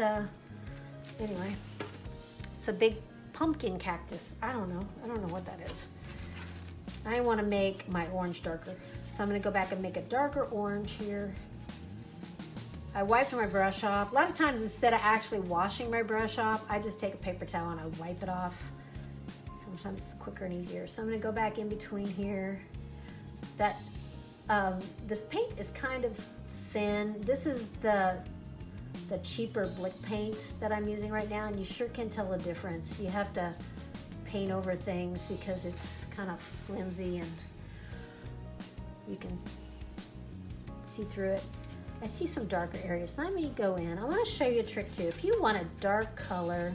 anyway, it's a big pumpkin cactus. I don't know what that is. I want to make my orange darker. So I'm going to go back and make a darker orange here. I wiped my brush off. A lot of times instead of actually washing my brush off, I just take a paper towel and I wipe it off. Sometimes it's quicker and easier. So I'm gonna go back in between here. This paint is kind of thin. This is the cheaper Blick paint that I'm using right now, and you sure can tell the difference. You have to paint over things because it's kind of flimsy and you can see through it. I see some darker areas. Let me go in. I want to show you a trick too. If you want a dark color,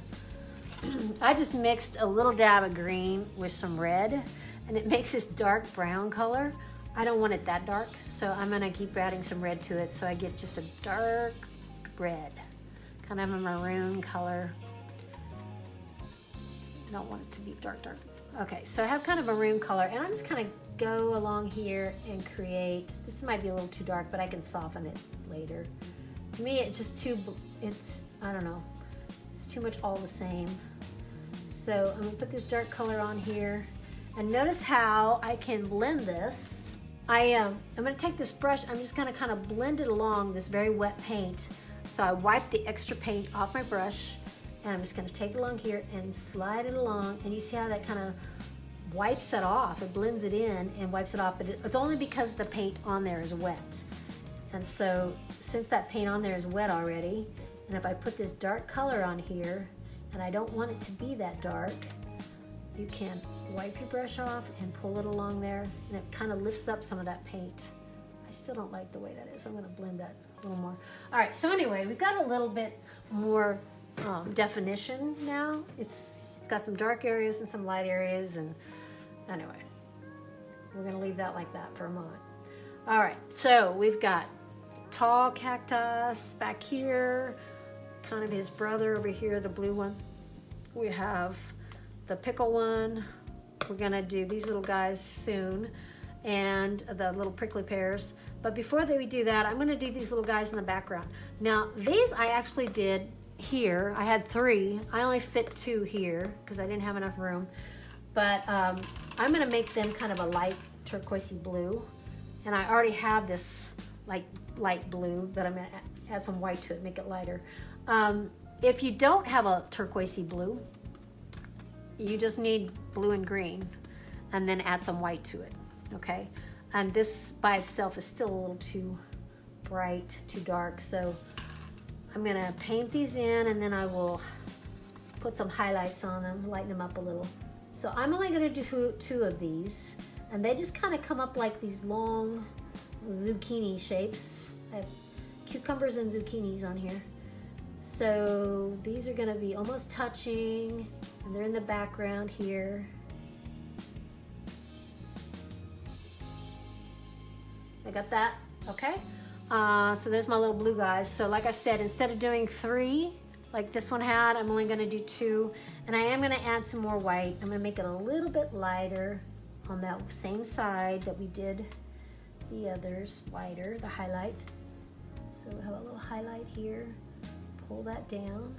I just mixed a little dab of green with some red, and it makes this dark brown color. I don't want it that dark, so I'm going to keep adding some red to it so I get just a dark red, kind of a maroon color. I don't want it to be dark. Okay, so I have kind of a maroon color, and I'm just kind of go along here and create, this might be a little too dark, but I can soften it later. To me, it's just I don't know, it's too much all the same. So I'm gonna put this dark color on here, and notice how I can blend this. I'm gonna take this brush, I'm just gonna kind of blend it along this very wet paint. So I wipe the extra paint off my brush, and I'm just gonna take it along here and slide it along, and you see how that kind of wipes it off. It blends it in and wipes it off, but it's only because the paint on there is wet. And so since that paint on there is wet already, and if I put this dark color on here, and I don't want it to be that dark, you can wipe your brush off and pull it along there, and it kind of lifts up some of that paint. I still don't like the way that is. I'm gonna blend that a little more. All right, so anyway, we've got a little bit more definition now. It's got some dark areas and some light areas, and anyway, we're gonna leave that like that for a moment. All right, so we've got tall cactus back here, kind of his brother over here, the blue one. We have the pickle one. We're gonna do these little guys soon, and the little prickly pears. But before we do that, I'm gonna do these little guys in the background. Now, these I actually did here. I had 3. I only fit 2 here because I didn't have enough room. But I'm gonna make them kind of a light turquoisey blue. And I already have this like light blue, but I'm gonna add some white to it, make it lighter. If you don't have a turquoisey blue, you just need blue and green, and then add some white to it, okay? And this by itself is still a little too bright, too dark, so I'm gonna paint these in, and then I will put some highlights on them, lighten them up a little. So I'm only gonna do 2 of these, and they just kind of come up like these long zucchini shapes. I have cucumbers and zucchinis on here. So these are gonna be almost touching, and they're in the background here. I got that, okay? So there's my little blue guys. So like I said, instead of doing 3, like this one had, I'm only gonna do 2, and I am gonna add some more white. I'm gonna make it a little bit lighter on that same side that we did the others, lighter, the highlight. So we have a little highlight here. Pull that down,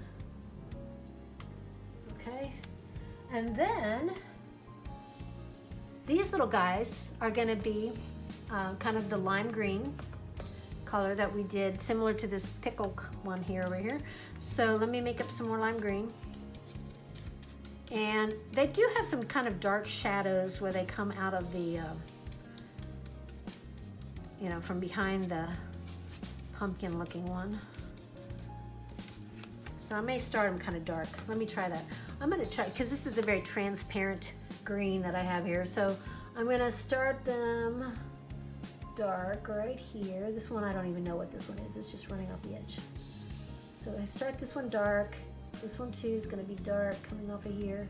okay? And then these little guys are gonna be kind of the lime green color that we did, similar to this pickle one here over here. So let me make up some more lime green. And they do have some kind of dark shadows where they come out of the, you know, from behind the pumpkin looking one. So I may start them kind of dark. Let me try that. I'm gonna try, because this is a very transparent green that I have here. So I'm gonna start them dark right here. This one, I don't even know what this one is. It's just running off the edge. So I start this one dark. This one too is gonna be dark coming off of here.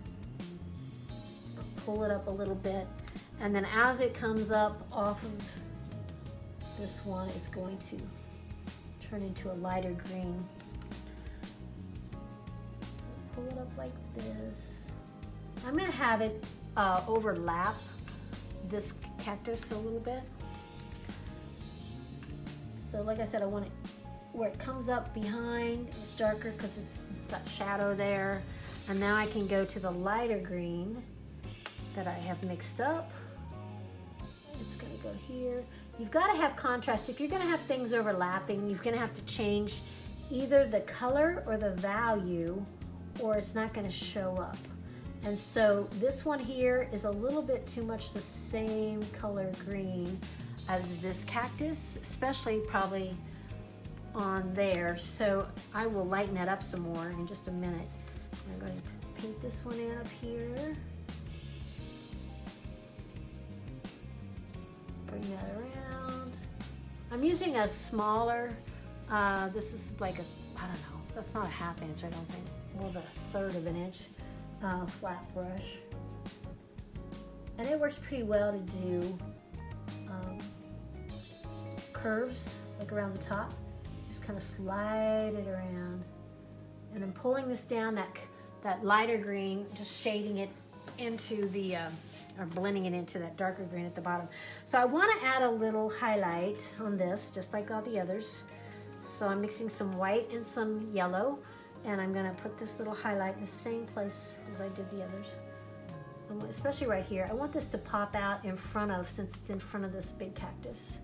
Pull it up a little bit. And then as it comes up off of this one, it's going to turn into a lighter green. Pull it up like this. I'm gonna have it overlap this cactus a little bit. So like I said, I want it where it comes up behind, it's darker because it's got shadow there. And now I can go to the lighter green that I have mixed up. It's gonna go here. You've gotta have contrast. If you're gonna have things overlapping, you're gonna have to change either the color or the value, or it's not gonna show up. And so this one here is a little bit too much the same color green as this cactus, especially probably on there. So I will lighten that up some more in just a minute. I'm going to paint this one in up here. Bring that around. I'm using a smaller, this is like a, I don't know, that's not a 1/2 inch, I don't think, more of a 1/3 of an inch flat brush. And it works pretty well to do curves, like around the top. Just kind of slide it around. And I'm pulling this down, that lighter green, just shading it into the, or blending it into that darker green at the bottom. So I want to add a little highlight on this, just like all the others. So I'm mixing some white and some yellow, and I'm going to put this little highlight in the same place as I did the others. Especially right here. I want this to pop out in front of, since it's in front of this big cactus.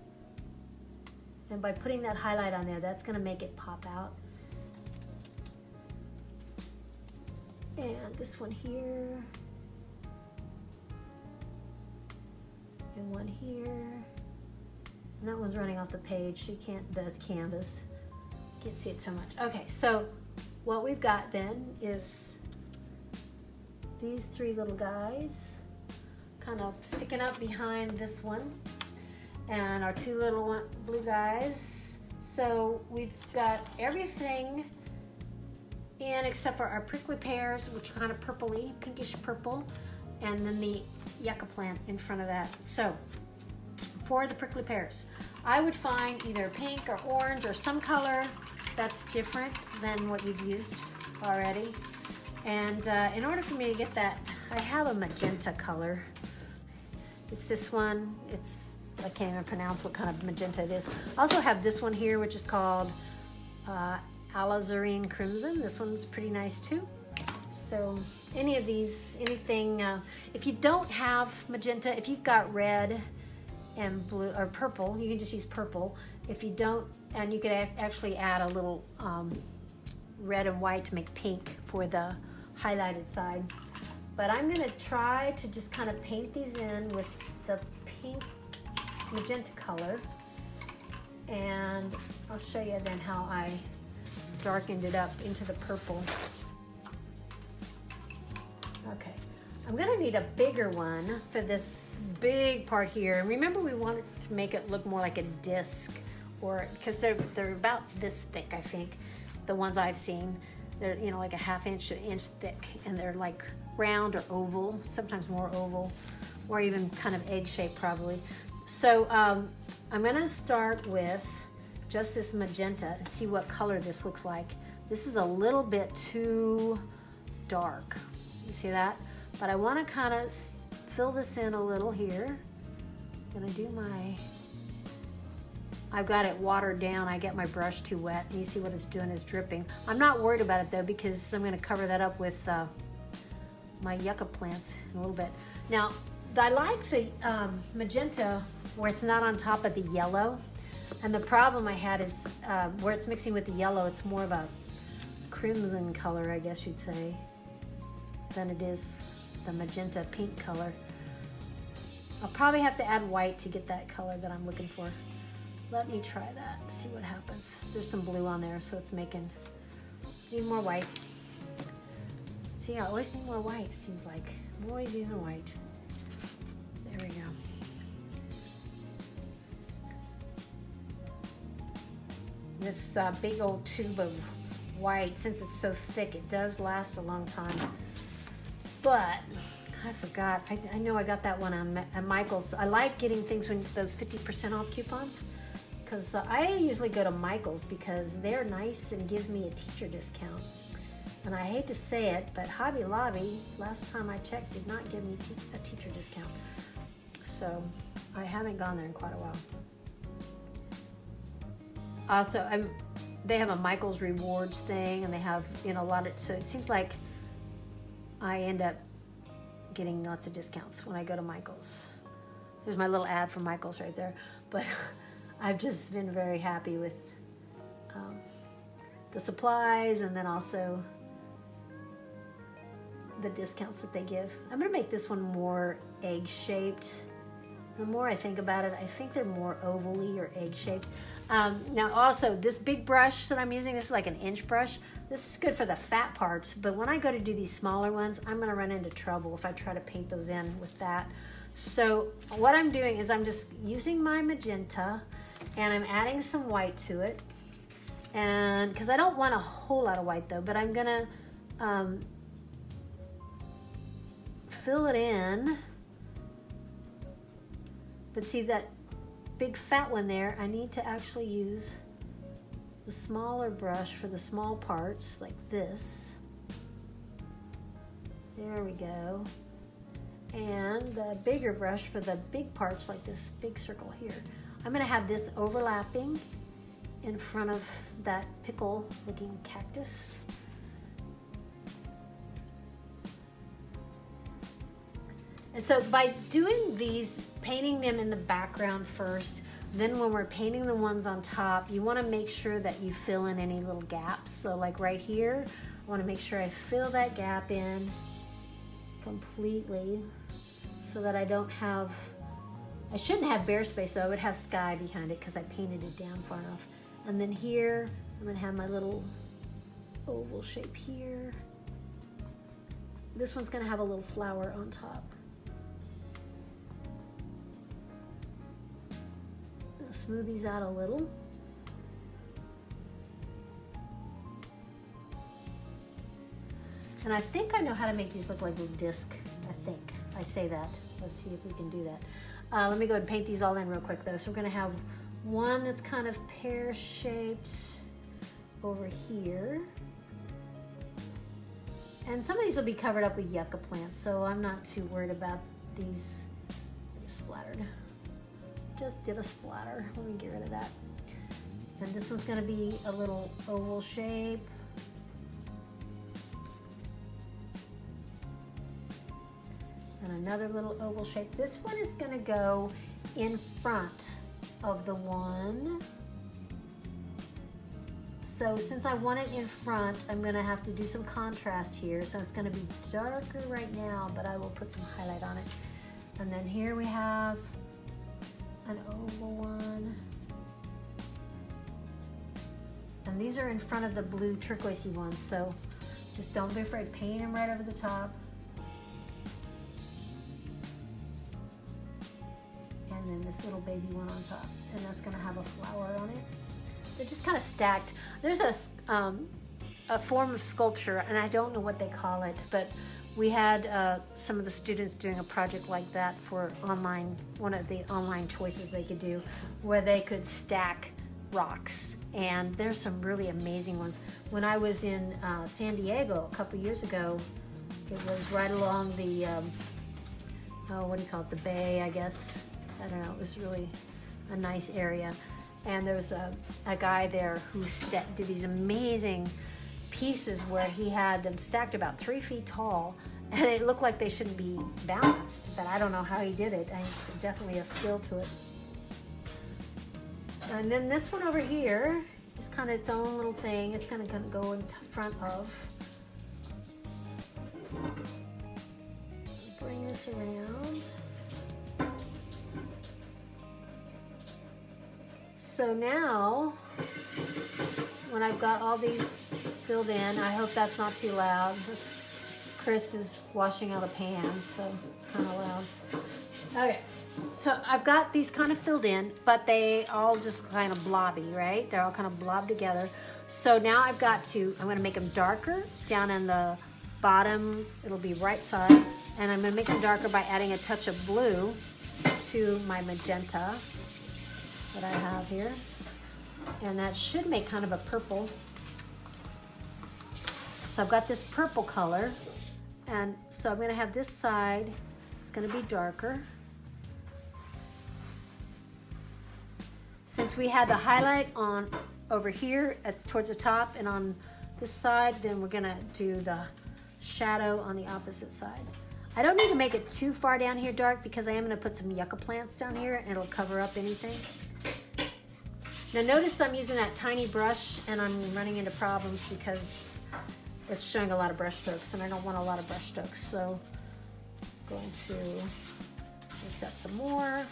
And by putting that highlight on there, that's going to make it pop out. And this one here. And one here. And that one's running off the page, so you can't, the canvas. Can't see it so much. Okay, so what we've got then is these three little guys kind of sticking up behind this one, and our two little blue guys. So we've got everything in except for our prickly pears, which are kind of purpley, pinkish purple, and then the yucca plant in front of that. So for the prickly pears, I would find either pink or orange or some color that's different than what you've used already. And in order for me to get that, I have a magenta color. It's this one. I can't even pronounce what kind of magenta it is. I also have this one here, which is called Alizarin Crimson. This one's pretty nice too. So any of these, anything, if you don't have magenta, if you've got red and blue or purple, you can just use purple. If you don't, and you could actually add a little red and white to make pink for the highlighted side. But I'm gonna try to just kind of paint these in with the pink magenta color, and I'll show you then how I darkened it up into the purple. Okay, I'm gonna need a bigger one for this big part here. And remember, we wanted to make it look more like a disc, or because they're about this thick, I think. The ones I've seen, they're like a half inch to inch thick, and they're like round or oval, sometimes more oval, or even kind of egg shaped probably. So I'm gonna start with just this magenta and see what color this looks like. This is a little bit too dark. You see that? But I want to kind of fill this in a little here. I'm gonna do I've got it watered down. I get my brush too wet, and you see what it's doing is dripping. I'm not worried about it though, because I'm gonna cover that up with my yucca plants in a little bit. Now, I like the magenta where it's not on top of the yellow. And the problem I had is where it's mixing with the yellow, it's more of a crimson color, I guess you'd say, than it is the magenta pink color. I'll probably have to add white to get that color that I'm looking for. Let me try that, see what happens. There's some blue on there, so it's need more white. See, I always need more white, it seems like. I'm always using white. There we go. This big old tube of white, since it's so thick, it does last a long time. But I forgot, I know I got that one on Michael's. I like getting things when those 50% off coupons, because I usually go to Michael's because they're nice and give me a teacher discount. And I hate to say it, but Hobby Lobby, last time I checked, did not give me a teacher discount. So I haven't gone there in quite a while. Also, they have a Michael's Rewards thing, and they have a lot of, so it seems like I end up getting lots of discounts when I go to Michael's. There's my little ad for Michael's right there. But I've just been very happy with the supplies, and then also the discounts that they give. I'm gonna make this one more egg-shaped. The more I think about it, I think they're more ovally or egg-shaped. Now also, this big brush that I'm using, this is like an inch brush. This is good for the fat parts, but when I go to do these smaller ones, I'm gonna run into trouble if I try to paint those in with that. So what I'm doing is I'm just using my magenta, and I'm adding some white to it. And because I don't want a whole lot of white though, but I'm gonna fill it in. But see that big fat one there, I need to actually use the smaller brush for the small parts, like this. There we go. And the bigger brush for the big parts, like this big circle here. I'm gonna have this overlapping in front of that pickle looking cactus. And so by doing these, painting them in the background first, then when we're painting the ones on top, you want to make sure that you fill in any little gaps. So like right here, I want to make sure I fill that gap in completely so that I don't have I shouldn't have bare space though. I would have sky behind it because I painted it down far enough. And then here, I'm gonna have my little oval shape here. This one's gonna have a little flower on top. I'll smooth these out a little. And I think I know how to make these look like a disc, I think. I say that. Let's see if we can do that. Let me go ahead and paint these all in real quick though. So we're gonna have one that's kind of pear-shaped over here. And some of these will be covered up with yucca plants, so I'm not too worried about these. They're splattered. Just did a splatter. Let me get rid of that. And this one's gonna be a little oval shape. And another little oval shape. This one is gonna go in front of the one. So since I want it in front, I'm gonna have to do some contrast here. So it's gonna be darker right now, but I will put some highlight on it. And then here we have an oval one. And these are in front of the blue turquoisey ones, so just don't be afraid, paint them right over the top. And then this little baby one on top, and that's gonna have a flower on it. They're just kind of stacked. There's a form of sculpture, and I don't know what they call it, but we had some of the students doing a project like that for online, one of the online choices they could do, where they could stack rocks. And there's some really amazing ones. When I was in San Diego a couple years ago, it was right along the, what do you call it, the bay, I guess. I don't know, it was really a nice area. And there was a guy there who did these amazing pieces where he had them stacked about 3 feet tall, and it looked like they shouldn't be balanced, but I don't know how he did it. There's definitely a skill to it. And then this one over here is kind of its own little thing. It's kind of going to go in front of. Bring this around. So now, when I've got all these filled in, I hope that's not too loud. Chris is washing out the pans, so it's kind of loud. Okay, so I've got these kind of filled in, but they all just kind of blobby, right? They're all kind of blob together. So now I'm gonna make them darker down in the bottom. It'll be right side. And I'm gonna make them darker by adding a touch of blue to my magenta that I have here. And that should make kind of a purple. So I've got this purple color. And so I'm gonna have this side, it's gonna be darker. Since we had the highlight on over here towards the top and on this side, then we're gonna do the shadow on the opposite side. I don't need to make it too far down here dark because I am gonna put some yucca plants down here and it'll cover up anything. Now notice I'm using that tiny brush and I'm running into problems because it's showing a lot of brush strokes and I don't want a lot of brush strokes. So I'm going to mix up some more.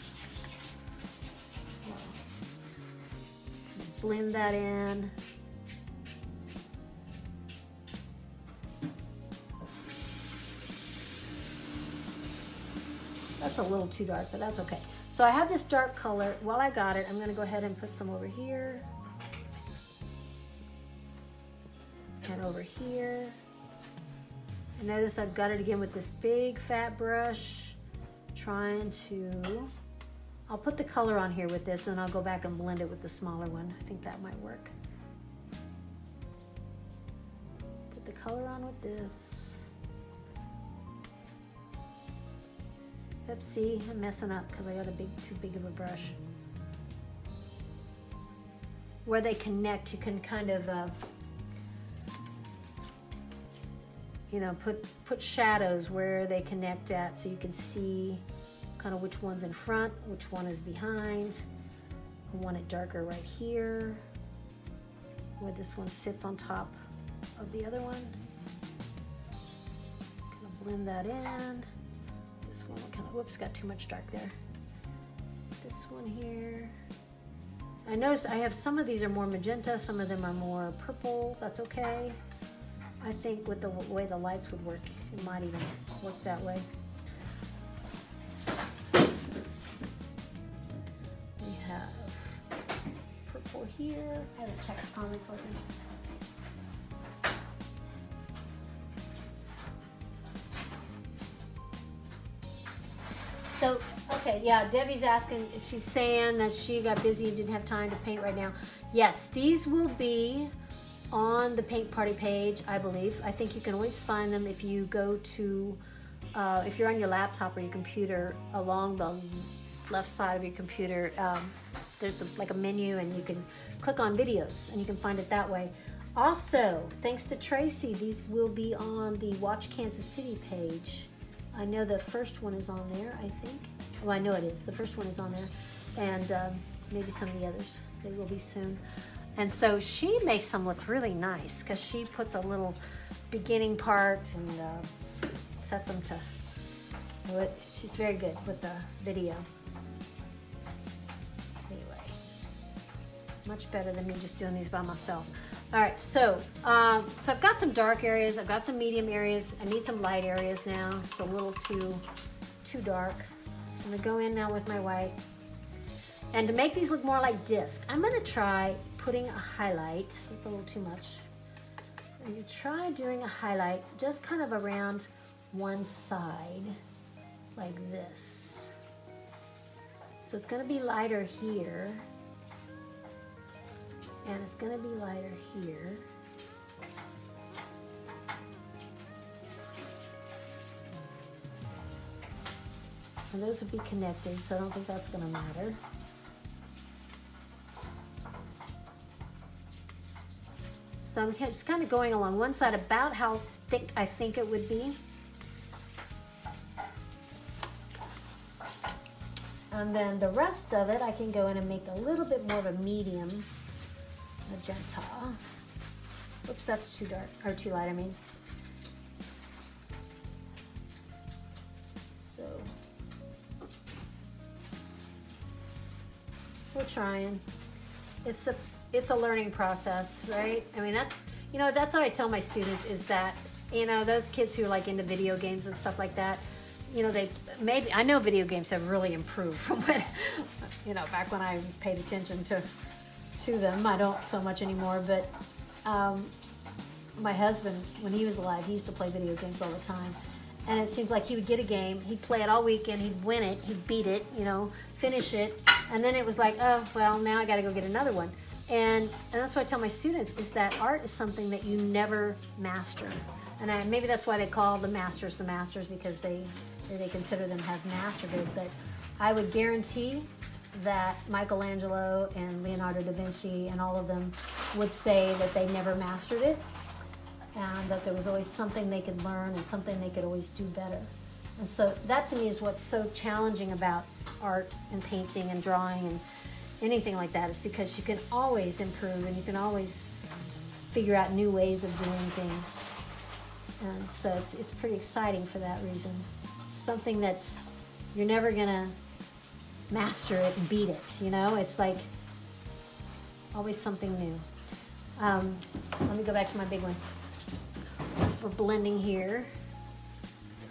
Blend that in. That's a little too dark, but that's okay. So I have this dark color. While I got it, I'm gonna go ahead and put some over here. And over here. And notice I've got it again with this big fat brush, trying to, I'll put the color on here with this and I'll go back and blend it with the smaller one. I think that might work. Put the color on with this. Oops, see, I'm messing up because I got too big of a brush. Where they connect, you can kind of, you know, put shadows where they connect at so you can see kind of which one's in front, which one is behind. I want it darker right here, where this one sits on top of the other one. Kind of blend that in. This one will kind of, whoops, got too much dark there. one here. I noticed I have some of these are more magenta, some of them are more purple. That's okay. I think with the way the lights would work, it might even work that way. We have purple here. I haven't checked the comments lately. So, okay, yeah, Debbie's asking, she's saying that she got busy and didn't have time to paint right now. Yes, these will be on the paint party page, I believe. I think you can always find them if you go to, if you're on your laptop or your computer, along the left side of your computer, there's like a menu and you can click on videos and you can find it that way. Also, thanks to Tracy, these will be on the Watch Kansas City page. I know the first one is on there, I think. Well, I know it is. The first one is on there. And maybe some of the others. They will be soon. And so she makes them look really nice because she puts a little beginning part and sets them to... She's very good with the video. Anyway, much better than me just doing these by myself. All right, so I've got some dark areas, I've got some medium areas, I need some light areas now. It's a little too dark. So I'm gonna go in now with my white. And to make these look more like disc, I'm gonna try putting a highlight. That's a little too much. I'm gonna try doing a highlight just kind of around one side, like this. So it's gonna be lighter here. And it's going to be lighter here. And those would be connected, so I don't think that's going to matter. So I'm just kind of going along one side about how thick I think it would be. And then the rest of it, I can go in and make a little bit more of a medium magenta. Oops, that's too dark, or too light, I mean. So, we're trying. It's a learning process, right? I mean, that's what I tell my students is that, those kids who are like into video games and stuff like that, I know video games have really improved from when, back when I paid attention to them. I don't so much anymore, but my husband, when he was alive, he used to play video games all the time. And it seemed like he would get a game, he'd play it all weekend, he'd win it, he'd beat it, finish it, and then it was like, oh, well, now I gotta go get another one. And that's what I tell my students, is that art is something that you never master. And maybe that's why they call the masters, because they consider them have mastered it. But I would guarantee that Michelangelo and Leonardo da Vinci and all of them would say that they never mastered it, and that there was always something they could learn and something they could always do better. And so that to me is what's so challenging about art and painting and drawing and anything like that, is because you can always improve and you can always figure out new ways of doing things. And so it's pretty exciting for that reason. It's something that you're never gonna master it and beat it, it's like always something new. Let me go back to my big one. For blending here,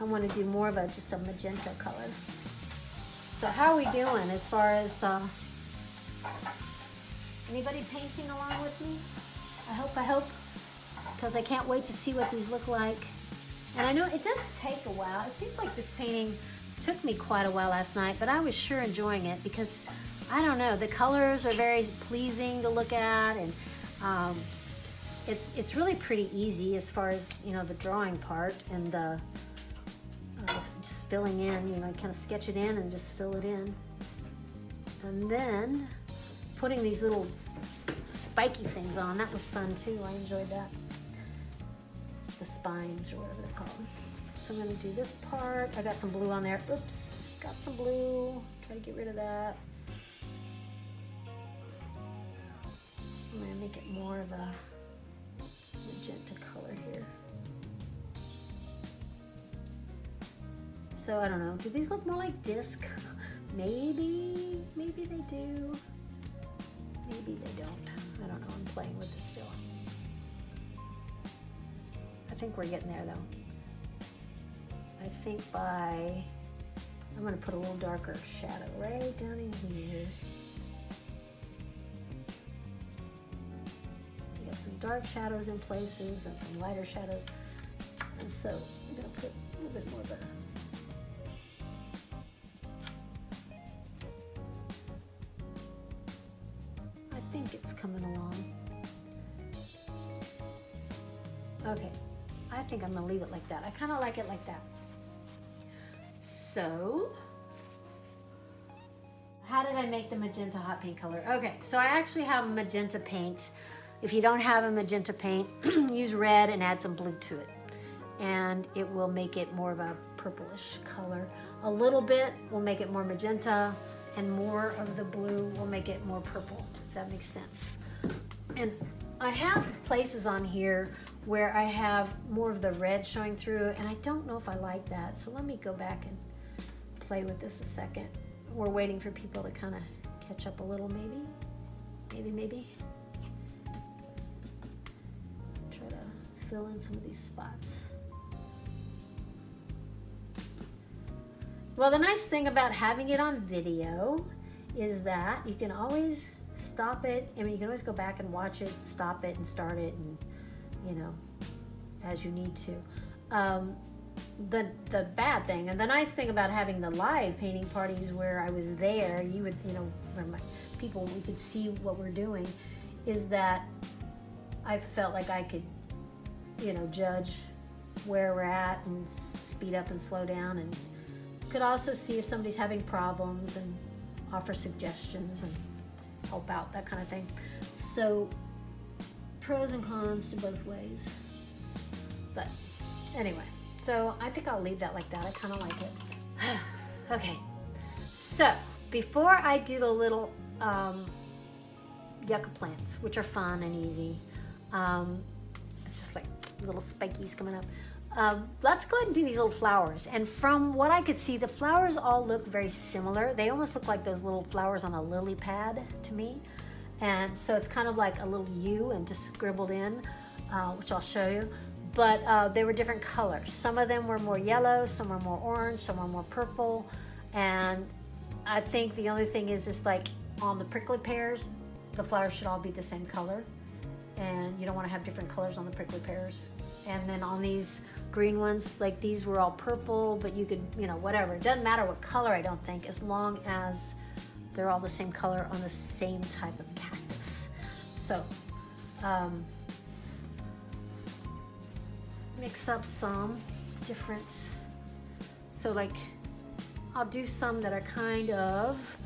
I want to do more of just a magenta color. So how are we doing as far as anybody painting along with me? I hope, because I can't wait to see what these look like. And I know it does take a while. It seems like this painting took me quite a while last night, but I was sure enjoying it because, I don't know, the colors are very pleasing to look at, and it's really pretty easy as far as, the drawing part and the just filling in, kind of sketch it in and just fill it in. And then putting these little spiky things on, that was fun too. I enjoyed that. The spines or whatever they're called. So I'm going to do this part. I got some blue on there. Oops, got some blue. Try to get rid of that. I'm going to make it more of a magenta color here. So I don't know. Do these look more like disc? Maybe. maybe they do. Maybe they don't. I don't know, I'm playing with it still. I think we're getting there though. I think I'm gonna put a little darker shadow right down in here. We got some dark shadows in places and some lighter shadows. And so I'm gonna put a little bit more of a I think it's coming along. Okay, I think I'm gonna leave it like that. I kind of like it like that. So, how did I make the magenta hot paint color? Okay, so I actually have magenta paint. If you don't have a magenta paint, use red and add some blue to it. And it will make it more of a purplish color. A little bit will make it more magenta, and more of the blue will make it more purple, if that makes sense. And I have places on here where I have more of the red showing through, and I don't know if I like that. So let me go back and play with this a second. We're waiting for people to kind of catch up a little, maybe. Try to fill in some of these spots. Well, the nice thing about having it on video is that you can always stop it. I mean, you can always go back and watch it, stop it and start it, and as you need to. The bad thing and the nice thing about having the live painting parties where I was there, you would, where my people, we could see what we're doing, is that I felt like I could, judge where we're at and speed up and slow down, and could also see if somebody's having problems and offer suggestions and help out, that kind of thing. So pros and cons to both ways. But anyway, so I think I'll leave that like that. I kind of like it. Okay, so before I do the little yucca plants, which are fun and easy, it's just like little spikies coming up. Let's go ahead and do these little flowers. And from what I could see, the flowers all look very similar. They almost look like those little flowers on a lily pad to me. And so it's kind of like a little U and just scribbled in, which I'll show you. But they were different colors. Some of them were more yellow, some were more orange, some were more purple. And I think the only thing is just like on the prickly pears, the flowers should all be the same color. And you don't want to have different colors on the prickly pears. And then on these green ones, like these were all purple, but you could, whatever. It doesn't matter what color, I don't think, as long as they're all the same color on the same type of cactus. So, mix up some different, so like, I'll do some that are kind of,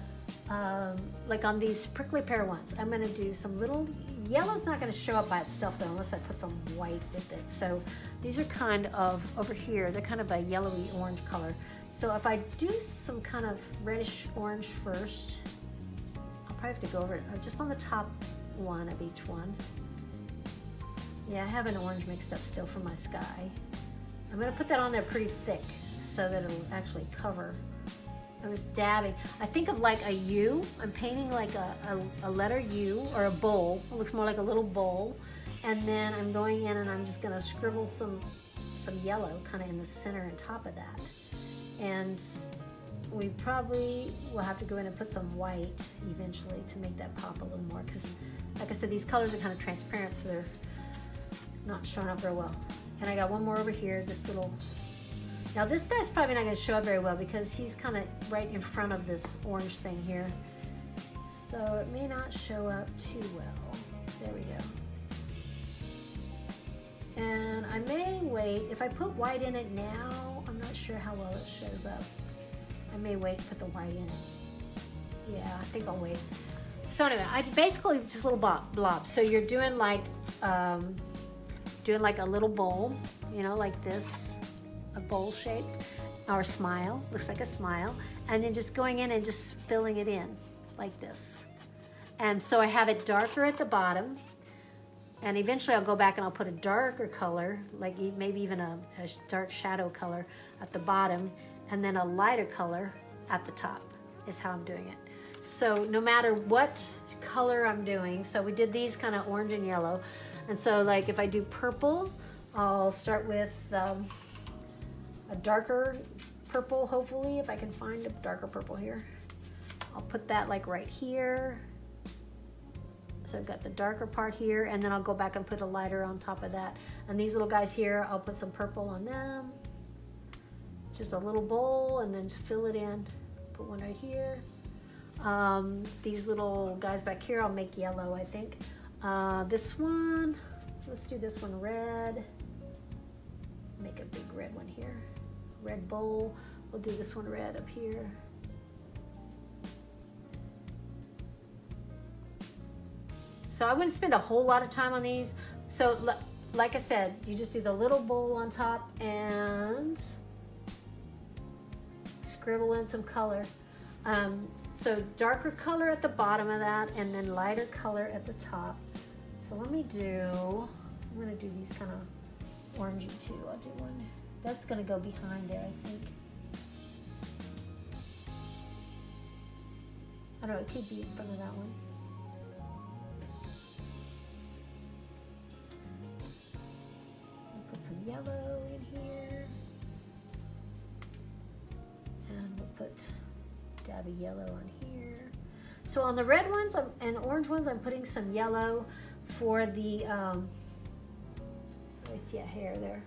like on these prickly pear ones, I'm gonna do some little, yellow's not gonna show up by itself though, unless I put some white with it. So these are kind of, over here, they're kind of a yellowy orange color. So if I do some kind of reddish orange first, I'll probably have to go over it, just on the top one of each one. Yeah, I have an orange mixed up still from my sky. I'm gonna put that on there pretty thick so that it'll actually cover. I was dabbing. I think of like a U. I'm painting like a letter U, or a bowl. It looks more like a little bowl. And then I'm going in and I'm just gonna scribble some yellow kind of in the center and top of that. And we probably will have to go in and put some white eventually to make that pop a little more, because like I said, these colors are kind of transparent, so they're not showing up very well. And I got one more over here, this little, now this guy's probably not gonna show up very well because he's kind of right in front of this orange thing here. So it may not show up too well. There we go. And I may wait, if I put white in it now, I'm not sure how well it shows up. I may wait to put the white in it. Yeah, I think I'll wait. So anyway, I basically just little blobs. So you're doing like a little bowl, like this, a bowl shape, or a smile, looks like a smile, and then just going in and just filling it in like this. And so I have it darker at the bottom, and eventually I'll go back and I'll put a darker color, like maybe even a dark shadow color at the bottom, and then a lighter color at the top is how I'm doing it. So no matter what color I'm doing, so we did these kind of orange and yellow. And so like if I do purple, I'll start with a darker purple, hopefully, if I can find a darker purple here. I'll put that like right here. So I've got the darker part here, and then I'll go back and put a lighter on top of that. And these little guys here, I'll put some purple on them. Just a little bowl, and then just fill it in. Put one right here. These little guys back here, I'll make yellow, I think. This one, let's do this one red. Make a big red one here. Red bowl. We'll do this one red up here. So I wouldn't spend a whole lot of time on these. So like I said, you just do the little bowl on top and scribble in some color. So darker color at the bottom of that, and then lighter color at the top. So let me I'm gonna do these kind of orangey too. I'll do one. That's gonna go behind there, I think. I don't know, it could be in front of that one. Yellow in here, and we'll put dab of yellow on here. So on the red ones and orange ones, I'm putting some yellow. For the I see a hair there.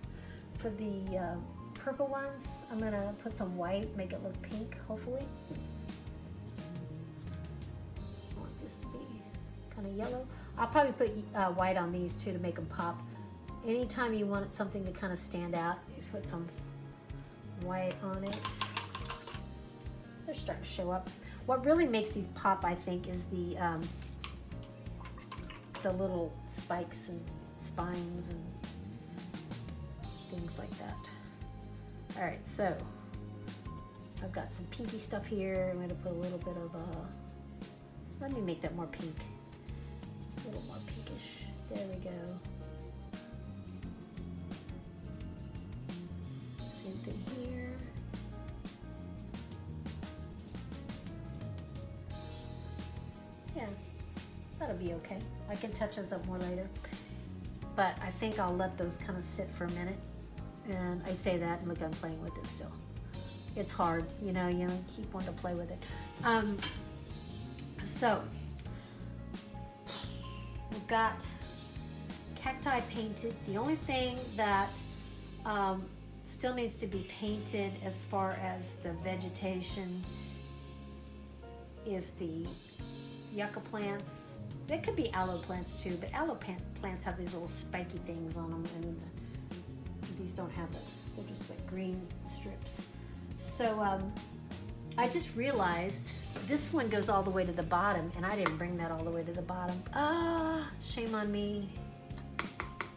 For the purple ones, I'm gonna put some white, make it look pink, hopefully. I want this to be kind of yellow. I'll probably put white on these too to make them pop. Anytime you want something to kind of stand out, you put some white on it. They're starting to show up. What really makes these pop, I think, is the little spikes and spines and things like that. All right, so I've got some pinky stuff here. I'm going to put a little bit of let me make that more pink, a little more pinkish. There we go. Same thing here. Yeah, that'll be okay. I can touch those up more later. But I think I'll let those kind of sit for a minute. And I say that, and look, I'm playing with it still. It's hard, you keep wanting to play with it. So, we've got cacti painted. The only thing that still needs to be painted as far as the vegetation is the yucca plants. There could be aloe plants too, but aloe plants have these little spiky things on them, and these don't have those. They're just like green strips. So I just realized this one goes all the way to the bottom, and I didn't bring that all the way to the bottom. Shame on me.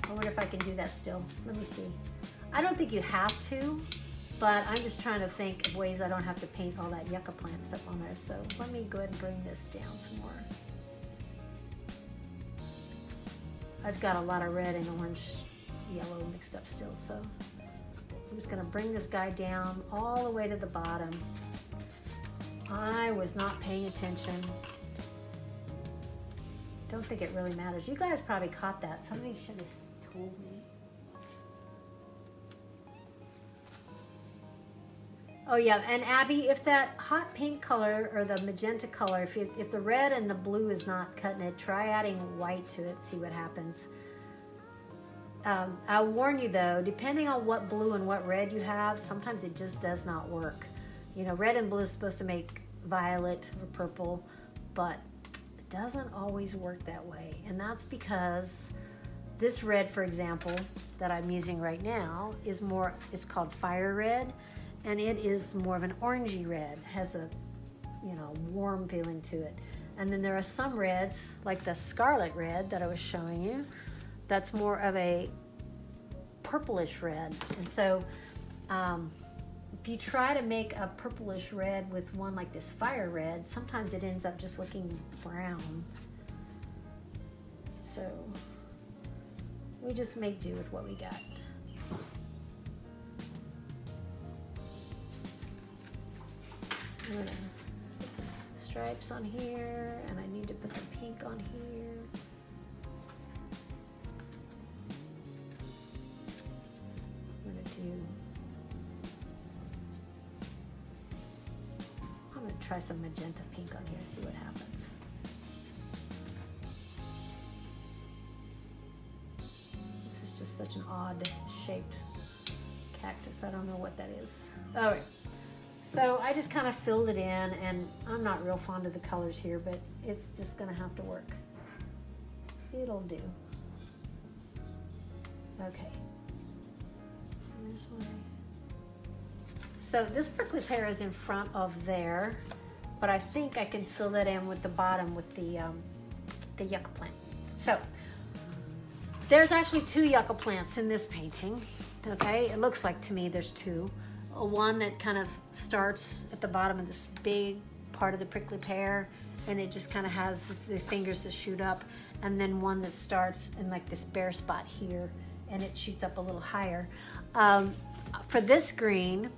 I wonder if I can do that still. Let me see. I don't think you have to, but I'm just trying to think of ways I don't have to paint all that yucca plant stuff on there. So let me go ahead and bring this down some more. I've got a lot of red and orange, yellow mixed up still, so I'm just gonna bring this guy down all the way to the bottom. I was not paying attention. Don't think it really matters. You guys probably caught that. Somebody should have told me. Oh yeah, and Abby, if that hot pink color or the magenta color, if the red and the blue is not cutting it, try adding white to it, see what happens. I'll warn you though, depending on what blue and what red you have, sometimes it just does not work. Red and blue is supposed to make violet or purple, but it doesn't always work that way. And that's because this red, for example, that I'm using right now is it's called fire red. And it is more of an orangey red, has a warm feeling to it. And then there are some reds, like the scarlet red that I was showing you, that's more of a purplish red. And so if you try to make a purplish red with one like this fire red, sometimes it ends up just looking brown. So we just make do with what we got. I'm gonna put some stripes on here, and I need to put the pink on here. I'm gonna try some magenta pink on here, see what happens. This is just such an odd shaped cactus. I don't know what that is. All right. So I just kind of filled it in, and I'm not real fond of the colors here, but it's just gonna have to work. It'll do. Okay. Here's my... So this prickly pear is in front of there, but I think I can fill that in with the bottom with the yucca plant. So there's actually 2 yucca plants in this painting. Okay, it looks like to me there's 2. One that kind of starts at the bottom of this big part of the prickly pear, and it just kind of has the fingers that shoot up, and then one that starts in like this bare spot here, and it shoots up a little higher. For this green,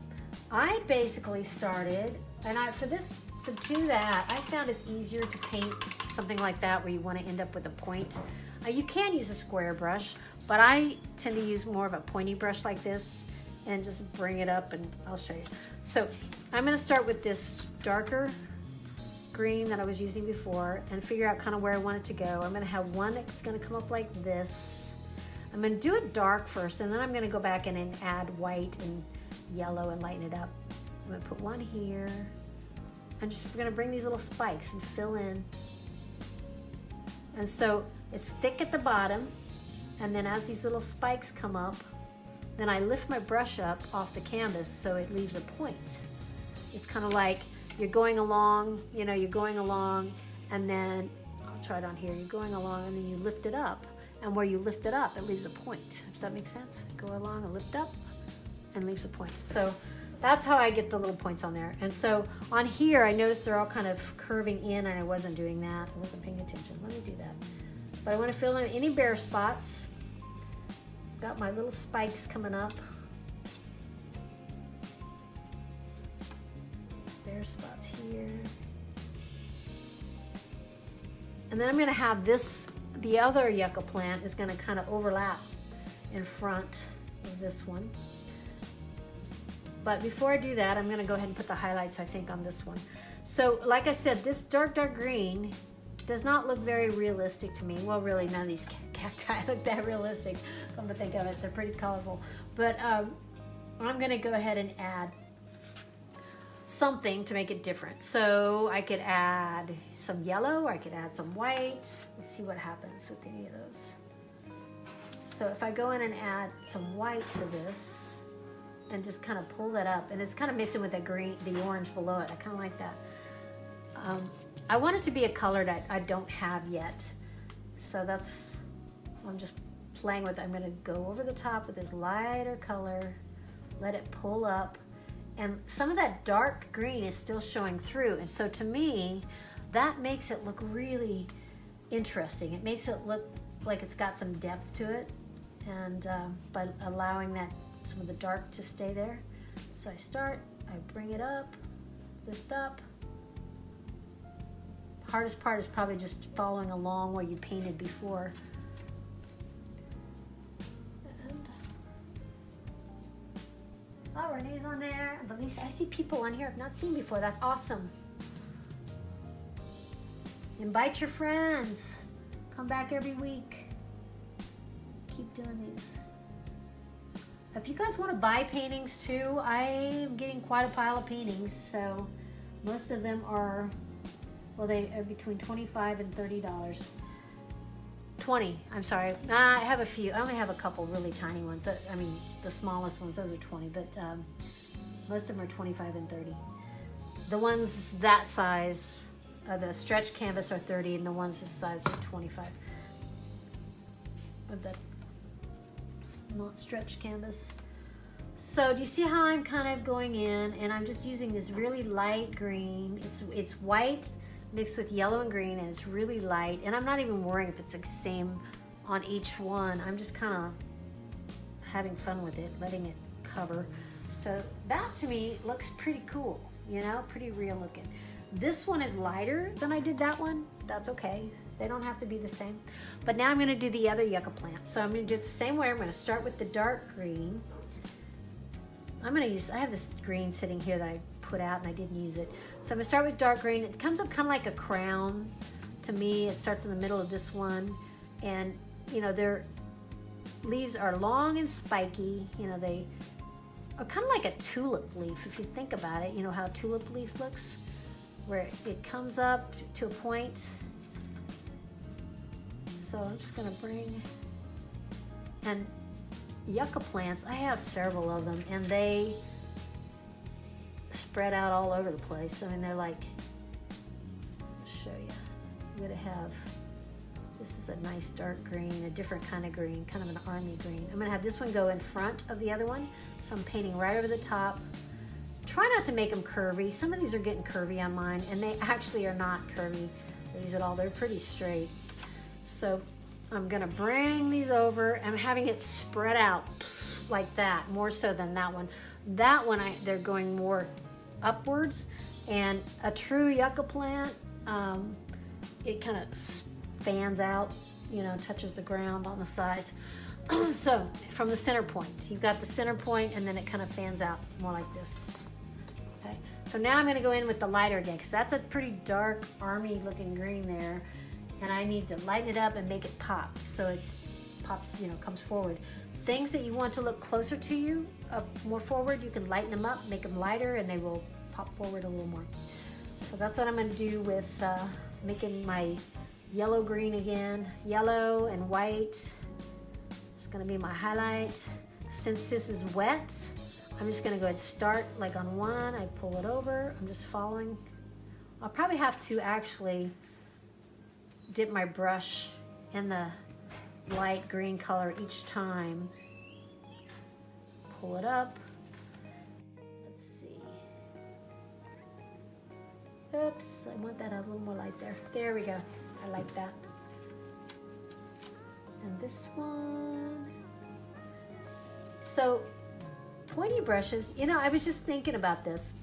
I basically started, and to do that, I found it's easier to paint something like that where you want to end up with a point. You can use a square brush, but I tend to use more of a pointy brush like this and just bring it up, and I'll show you. So I'm going to start with this darker green that I was using before and figure out kind of where I want it to go. I'm going to have one that's going to come up like this. I'm going to do it dark first, and then I'm going to go back in and add white and yellow and lighten it up. I'm going to put one here. We're going to bring these little spikes and fill in. And so it's thick at the bottom, and then as these little spikes come up, then I lift my brush up off the canvas so it leaves a point. It's kind of like you're going along, you're going along, and then, I'll try it on here, you're going along and then you lift it up, and where you lift it up, it leaves a point. Does that make sense? Go along and lift up and leaves a point. So that's how I get the little points on there. And so on here, I noticed they're all kind of curving in, and I wasn't doing that. I wasn't paying attention. Let me do that. But I want to fill in any bare spots. Got my little spikes coming up. Bare spots here. And then I'm going to have the other yucca plant is going to kind of overlap in front of this one. But before I do that, I'm going to go ahead and put the highlights, I think, on this one. So like I said, this dark green does not look very realistic to me. Well, really, none of these cacti look that realistic, come to think of it. They're pretty colorful. But I'm going to go ahead and add something to make it different. So I could add some yellow, or I could add some white. Let's see what happens with any of those. So if I go in and add some white to this and just kind of pull that up, and it's kind of mixing with the orange below it. I kind of like that. I want it to be a color that I don't have yet. So I'm just playing with it. I'm gonna go over the top with this lighter color, let it pull up, and some of that dark green is still showing through. And so to me, that makes it look really interesting. It makes it look like it's got some depth to it, and by allowing some of the dark to stay there. So I bring it up, lift up. Hardest part is probably just following along where you painted before. And, oh, Renee's on there. But at least I see people on here I've not seen before. That's awesome. Invite your friends. Come back every week. Keep doing these. If you guys want to buy paintings too, I'm getting quite a pile of paintings. So most of them are, well, they are between $25 and $30. 20, I'm sorry. I have a few. I only have a couple really tiny ones. I mean, the smallest ones, those are 20, but most of them are 25 and 30. The ones that size, the stretch canvas are 30, and the ones this size are 25. Of the not stretch canvas. So do you see how I'm kind of going in, and I'm just using this really light green. It's white mixed with yellow and green, and it's really light, and I'm not even worrying if it's the same on each one. I'm just kind of having fun with it, letting it cover. So that to me looks pretty cool, pretty real looking. This one is lighter than I did that one. That's okay. They don't have to be the same. But now I'm gonna do the other yucca plant. So I'm gonna do it the same way. I'm gonna start with the dark green. I have this green sitting here that I put out and I didn't use it. So I'm gonna start with dark green. It comes up kind of like a crown to me. It starts in the middle of this one. And you know, their leaves are long and spiky. You know, they are kind of like a tulip leaf if you think about it. You know how a tulip leaf looks? Where it comes up to a point. So I'm just gonna bring, and yucca plants, I have several of them and they spread out all over the place. I mean, they're like, I'll show you. I'm gonna have, this is a nice dark green, a different kind of green, kind of an army green. I'm gonna have this one go in front of the other one. So I'm painting right over the top. Try not to make them curvy. Some of these are getting curvy on mine and they actually are not curvy. These at all, they're pretty straight. So I'm gonna bring these over. I'm having it spread out like that, more so than that one. That one, they're going more upwards. And a true yucca plant, it kind of fans out, you know, touches the ground on the sides. So from the center point, you've got the center point and then it kind of fans out more like this. Okay, so now I'm gonna go in with the lighter again because that's a pretty dark army looking green there. And I need to lighten it up and make it pop. So it's pops, you know, comes forward. Things that you want to look closer to you, more forward, you can lighten them up, make them lighter, and they will pop forward a little more. So that's what I'm gonna do with making my yellow green again. Yellow and white. It's gonna be my highlight. Since this is wet, I'm just gonna go ahead and start like on one. I pull it over, I'm just following. I'll probably have to actually dip my brush in the light green color each time. Pull it up. Let's see. Oops, I want that a little more light there. There we go. I like that. And this one. So, pointy brushes, you know, I was just thinking about this.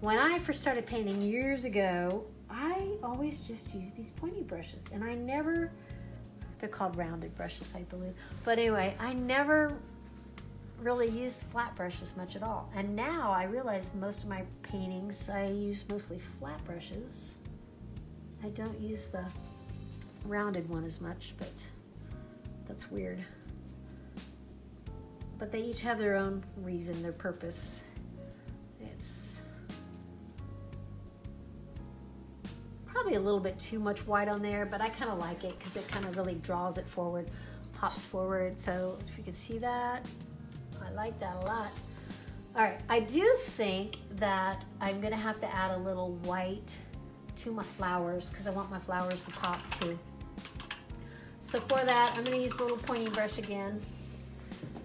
When I first started painting years ago, I always just use these pointy brushes and I never, they're called rounded brushes, I believe. But anyway, I never really used flat brushes much at all. And now I realize most of my paintings, I use mostly flat brushes. I don't use the rounded one as much, but that's weird. But they each have their own reason, their purpose. It's probably a little bit too much white on there, but I kind of like it because it kind of really draws it forward, pops forward. So if you can see that, I like that a lot. All right, I do think that I'm gonna have to add a little white to my flowers because I want my flowers to pop too. So for that, I'm gonna use a little pointy brush again,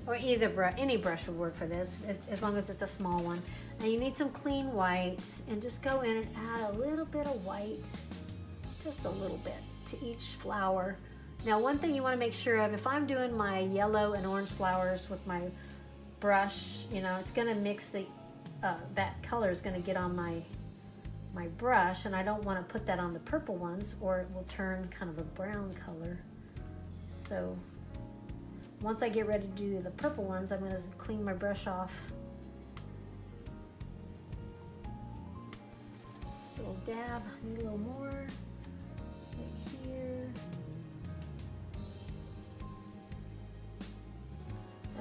or either brush, any brush would work for this, as long as it's a small one. And you need some clean white, and just go in and add a little bit of white, just a little bit, to each flower. Now, one thing you want to make sure of, if I'm doing my yellow and orange flowers with my brush, you know, it's going to mix the, that color is going to get on my brush, and I don't want to put that on the purple ones, or it will turn kind of a brown color. So once I get ready to do the purple ones, I'm going to clean my brush off. A little dab, maybe a little more, right here.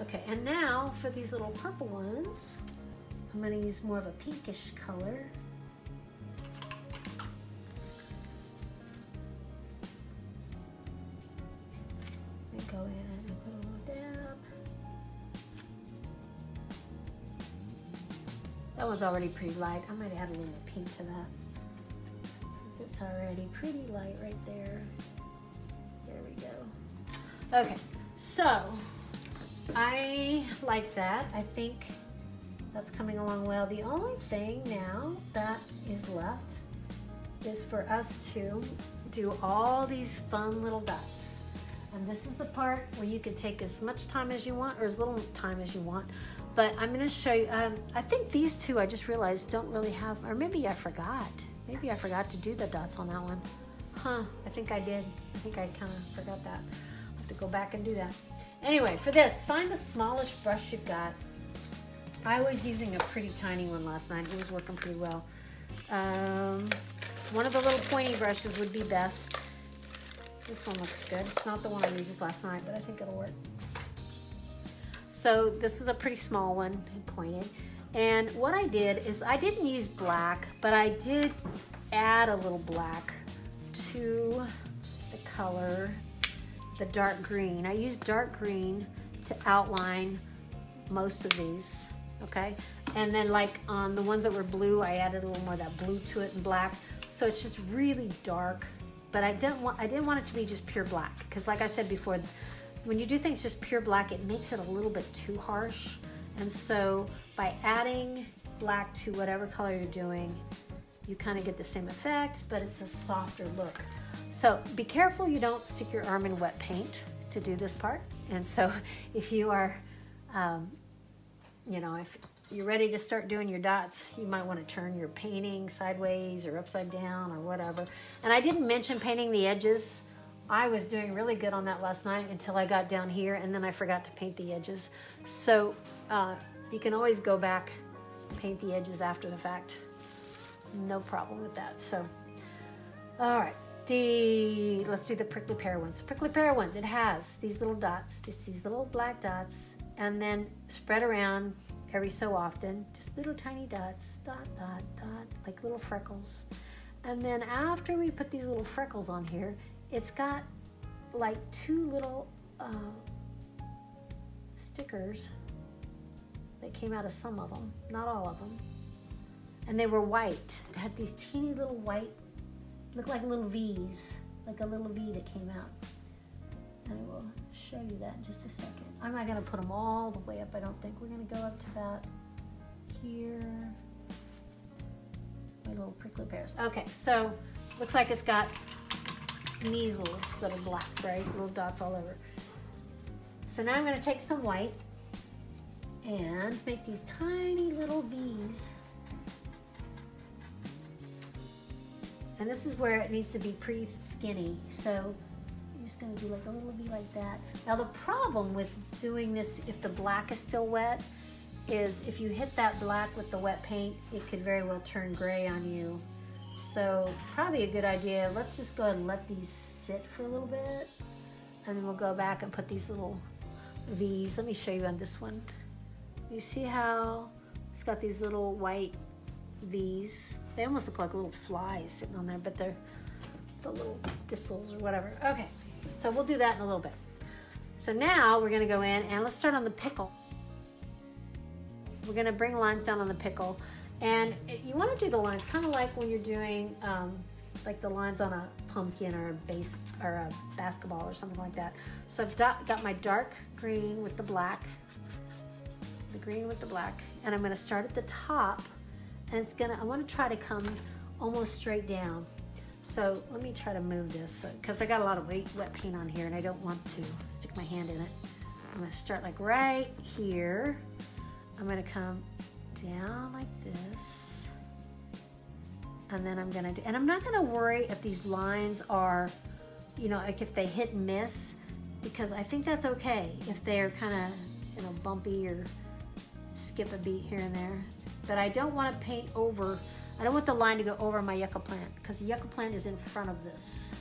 Okay, and now for these little purple ones, I'm going to use more of a pinkish color. And go in and put a little dab. That one's already pretty light. I might add a little pink to that, since it's already pretty light right there. There we go. Okay, so I like that. I think that's coming along well. The only thing now that is left is for us to do all these fun little dots. And this is the part where you can take as much time as you want, or as little time as you want. But I'm going to show you, I think these two I just realized don't really have, or maybe I forgot. Maybe I forgot to do the dots on that one. I think I did. I think I kind of forgot that. I'll have to go back and do that. Anyway, for this, find the smallest brush you've got. I was using a pretty tiny one last night. It was working pretty well. One of the little pointy brushes would be best. This one looks good. It's not the one I used last night, but I think it'll work. So this is a pretty small one, pointed. And what I did is I didn't use black, but I did add a little black to the color, the dark green. I used dark green to outline most of these, okay? And then like on the ones that were blue, I added a little more of that blue to it and black. So it's just really dark, but I didn't want it to be just pure black, because like I said before, when you do things just pure black, it makes it a little bit too harsh. And so by adding black to whatever color you're doing, you kind of get the same effect, but it's a softer look. So be careful you don't stick your arm in wet paint to do this part. And so if you are, if you're ready to start doing your dots, you might want to turn your painting sideways or upside down or whatever. And I didn't mention painting the edges. I was doing really good on that last night until I got down here, and then I forgot to paint the edges. So you can always go back, paint the edges after the fact. No problem with that. So, all right, let's do the prickly pear ones. The prickly pear ones, it has these little dots, just these little black dots, and then spread around every so often, just little tiny dots, dot, dot, dot, like little freckles. And then after we put these little freckles on here, it's got like two little stickers that came out of some of them, not all of them. And they were white. It had these teeny little white, looked like little V's, like a little V that came out. And I will show you that in just a second. I'm not gonna put them all the way up, I don't think. We're gonna go up to about here. My little prickly pears. Okay, so looks like it's got measles that are black, right? Little dots all over. So now I'm gonna take some white and make these tiny little V's. And this is where it needs to be pretty skinny. So I'm just gonna do like a little V like that. Now the problem with doing this, if the black is still wet, is if you hit that black with the wet paint, it could very well turn gray on you. So probably a good idea, let's just go ahead and let these sit for a little bit, and then we'll go back and put these little V's. Let me show you on this one. You see how it's got these little white V's? They almost look like little flies sitting on there, but they're the little thistles or whatever. Okay, so we'll do that in a little bit. So now we're gonna go in and let's start on the pickle. We're gonna bring lines down on the pickle. And you want to do the lines kind of like when you're doing like the lines on a pumpkin or a basketball or something like that. So I've got my dark green with the black, and I'm going to start at the top, and I want to try to come almost straight down. So let me try to move this because I got a lot of wet paint on here and I don't want to stick my hand in it. I'm going to start like right here. I'm going to come down like this, and then I'm not gonna worry if these lines are, like if they hit and miss, because I think that's okay if they're kind of, bumpy or skip a beat here and there. But I don't want to paint over, I don't want the line to go over my yucca plant, because the yucca plant is in front of this.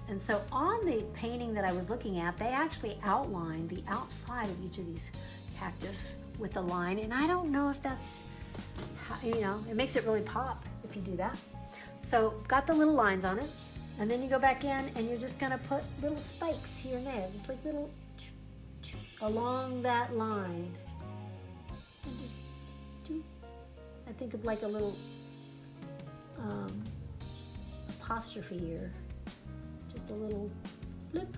And so on the painting that I was looking at, they actually outlined the outside of each of these cactus with a line, and I don't know if that's how, it makes it really pop if you do that. So got the little lines on it, and then you go back in and you're just gonna put little spikes here and there, just like little along that line. And just, I think of like a little apostrophe here, just a little blip.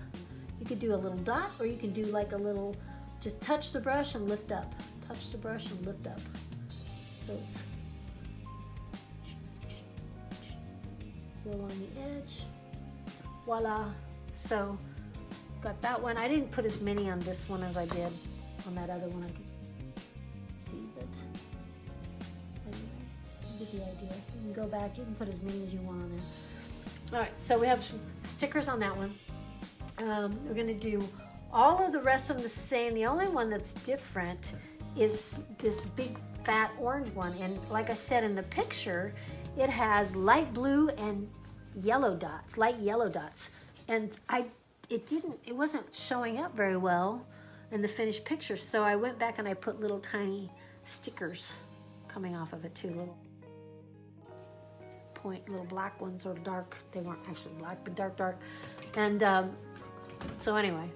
You could do a little dot, or you can do like a little, just touch the brush and lift up. Touch the brush and lift up. So it's along the edge. Voila. So got that one. I didn't put as many on this one as I did on that other one. I get the idea. You can go back, you can put as many as you want on there. All right, so we have some stickers on that one. We're gonna do all of the rest of them the same. The only one that's different is this big fat orange one. And like I said in the picture, it has light blue and yellow dots, light yellow dots. And it wasn't showing up very well in the finished picture. So I went back and I put little tiny stickers coming off of it too, little black ones, or dark. They weren't actually black, but dark. And so anyway,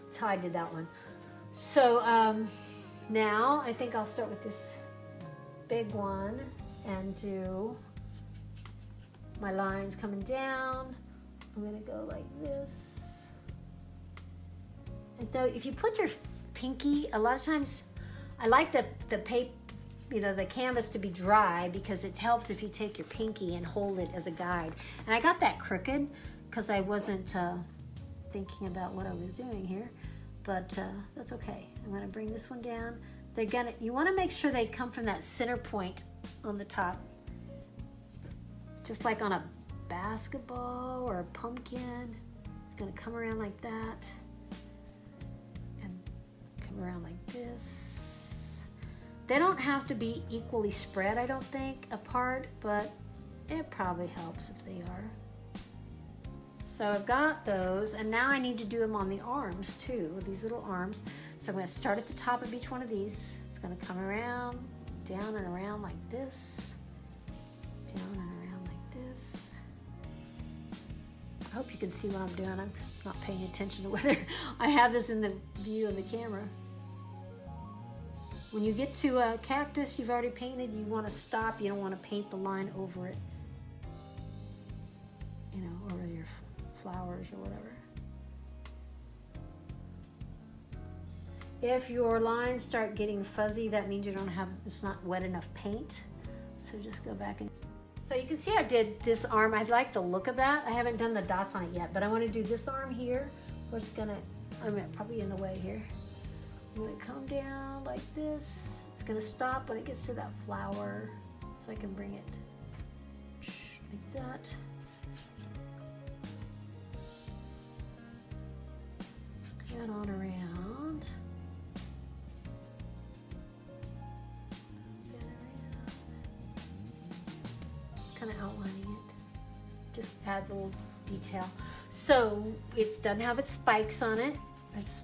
that's how I did that one. So now I think I'll start with this big one and do my lines coming down. I'm gonna go like this. And so if you put your pinky, a lot of times I like the paper, the canvas to be dry, because it helps if you take your pinky and hold it as a guide. And I got that crooked because I wasn't thinking about what I was doing here, but that's okay. I'm gonna bring this one down. You wanna make sure they come from that center point on the top, just like on a basketball or a pumpkin. It's gonna come around like that and come around like this. They don't have to be equally spread, I don't think, apart, but it probably helps if they are. So I've got those, and now I need to do them on the arms too, these little arms. So I'm going to start at the top of each one of these. It's going to come around, down and around like this, down and around like this. I hope you can see what I'm doing. I'm not paying attention to whether I have this in the view of the camera. When you get to a cactus you've already painted, you want to stop. You don't want to paint the line over it, over your flowers or whatever. If your lines start getting fuzzy, that means it's not wet enough paint. So just go back and... So you can see I did this arm. I like the look of that. I haven't done the dots on it yet, but I want to do this arm here, where it's gonna, I'm probably in the way here. I'm gonna come down like this. It's gonna stop when it gets to that flower, so I can bring it like that. Head on around. Kind of outlining it. Just adds a little detail. So it doesn't have its spikes on it. It's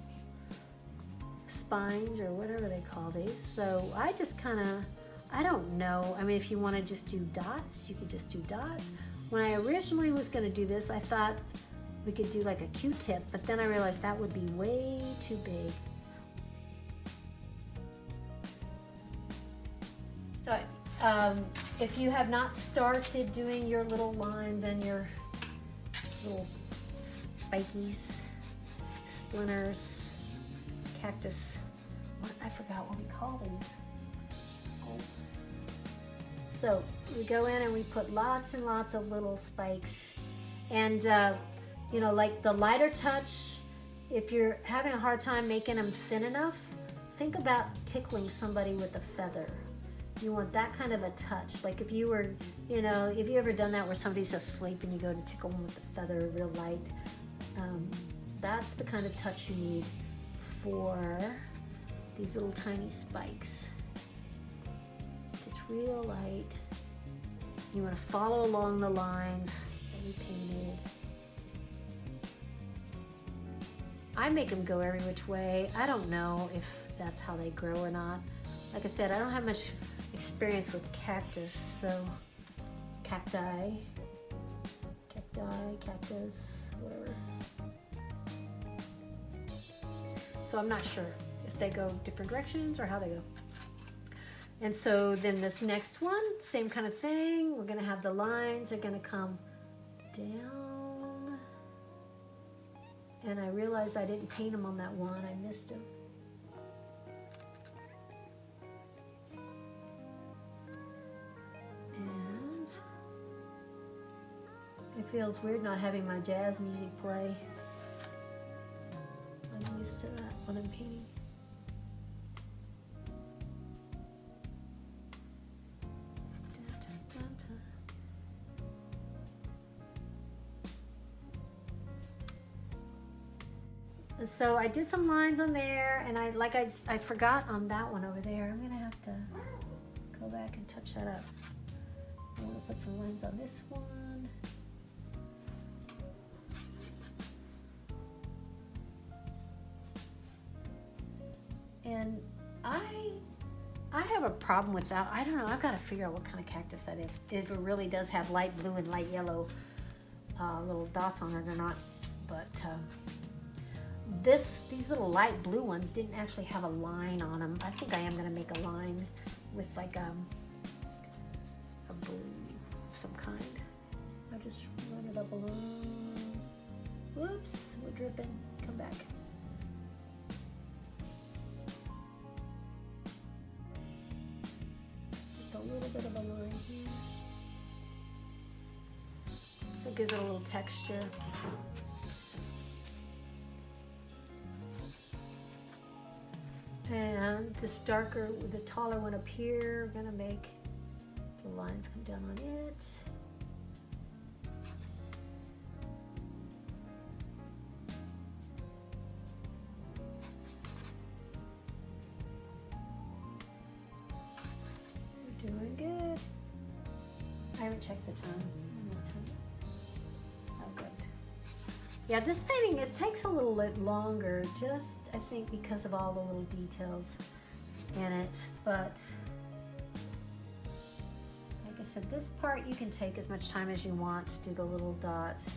spines or whatever they call these. So I just kind of, I don't know. I mean, if you want to just do dots, you could just do dots. When I originally was going to do this, I thought we could do like a Q-tip, but then I realized that would be way too big. So if you have not started doing your little lines and your little spikies, splinters, cactus, I forgot what we call these. So we go in and we put lots and lots of little spikes. And like the lighter touch, if you're having a hard time making them thin enough, think about tickling somebody with a feather. You want that kind of a touch. Like if you were, if you ever done that where somebody's asleep and you go to tickle them with a feather real light, that's the kind of touch you need for these little tiny spikes. Just real light. You want to follow along the lines that we painted. I make them go every which way. I don't know if that's how they grow or not. Like I said, I don't have much experience with cactus, so cacti, cactus, whatever. So I'm not sure if they go different directions or how they go. And so then this next one, same kind of thing. We're gonna have the lines are gonna come down. And I realized I didn't paint them on that one, I missed them. And it feels weird not having my jazz music play. I'm used to that when I'm painting. And so I did some lines on there, and I forgot on that one over there. I'm gonna have to go back and touch that up. I want to put some lines on this one. And I have a problem with that. I don't know. I've got to figure out what kind of cactus that is. If it really does have light blue and light yellow little dots on it or not. But these little light blue ones didn't actually have a line on them. I think I am going to make a line with like a blue of some kind. I'll just run it up along. Whoops, we're dripping. Come back. A little bit of a line here, so it gives it a little texture. And this darker, the taller one up here, we're gonna make the lines come down on it. Doing good. I haven't checked the time. I don't know what time it is. Oh, good. Yeah, this painting, it takes a little bit longer, just I think because of all the little details in it. But like I said, this part you can take as much time as you want to do the little dots.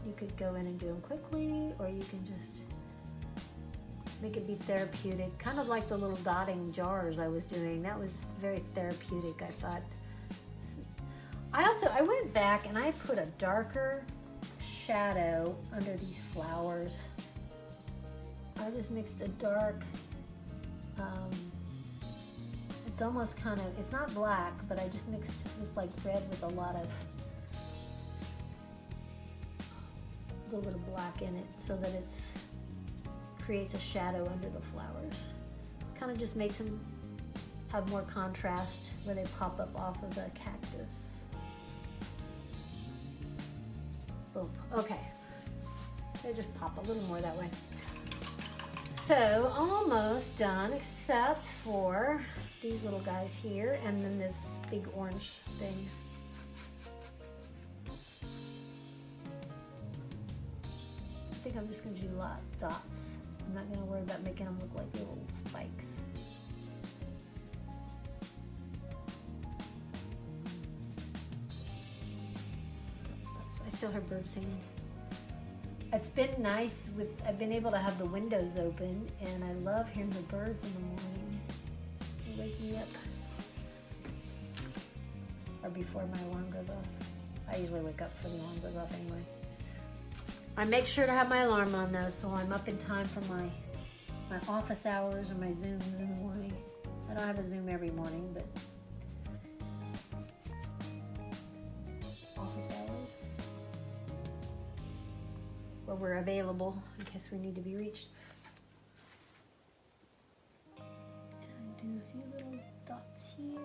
You could go in and do them quickly, or you can just make it be therapeutic, kind of like the little dotting jars I was doing. That was very therapeutic, I thought. I went back and I put a darker shadow under these flowers. I just mixed a dark, it's almost kind of, it's not black, but I just mixed with like red with a little bit of black in it, so that it's creates a shadow under the flowers. Kind of just makes them have more contrast where they pop up off of the cactus. Boom. Okay. They just pop a little more that way. So almost done, except for these little guys here, and then this big orange thing. I think I'm just going to do dots. I'm not going to worry about making them look like little spikes. I still hear birds singing. It's been nice I've been able to have the windows open, and I love hearing the birds in the morning. They wake me up. Or before my alarm goes off. I usually wake up before the alarm goes off anyway. I make sure to have my alarm on though, so I'm up in time for my office hours or my Zooms in the morning. I don't have a Zoom every morning, but office hours where we're available in case we need to be reached. And do a few little dots here.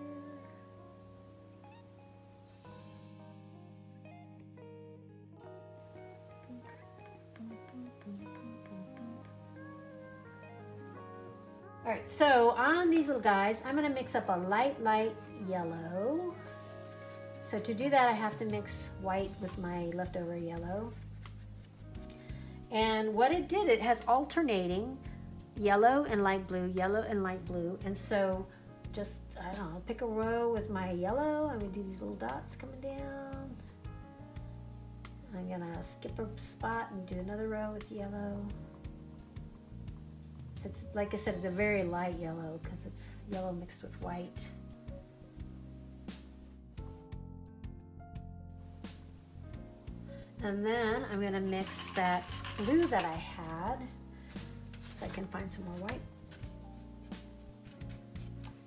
All right, so on these little guys, I'm gonna mix up a light yellow. So to do that, I have to mix white with my leftover yellow. And what it did, it has alternating yellow and light blue, yellow and light blue. And so just, I don't know, pick a row with my yellow. I'm gonna do these little dots coming down. I'm gonna skip a spot and do another row with yellow. It's, like I said, it's a very light yellow because it's yellow mixed with white. And then I'm gonna mix that blue that I had, if I can find some more white.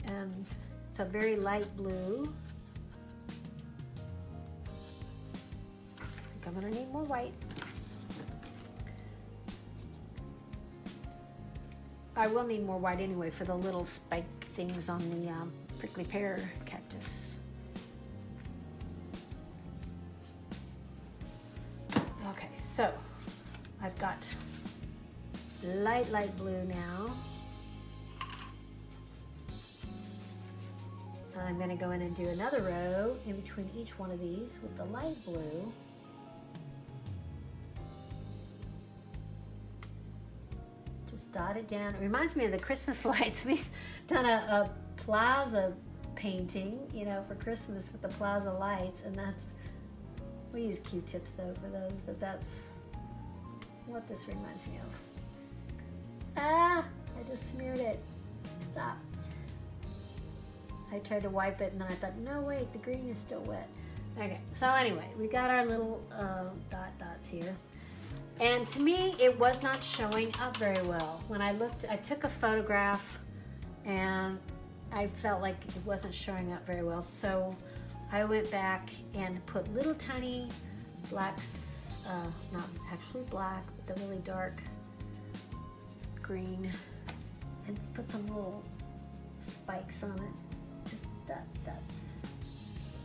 And it's a very light blue. I think I'm gonna need more white. I will need more white anyway for the little spike things on the prickly pear cactus. Okay, so I've got light blue now. I'm going to go in and do another row in between each one of these with the light blue. Just dot it down. It reminds me of the Christmas lights. We've done a plaza painting, you know, for Christmas with the plaza lights, and that's, we use Q-tips though for those, but that's what this reminds me of. Ah, I just smeared it. Stop. I tried to wipe it and then I thought, no wait, the green is still wet. Okay, so anyway, we got our little dots here. And to me, it was not showing up very well. When I looked, I took a photograph and I felt like it wasn't showing up very well. So I went back and put little tiny blacks, not actually black, but the really dark green, and put some little spikes on it. Just dots.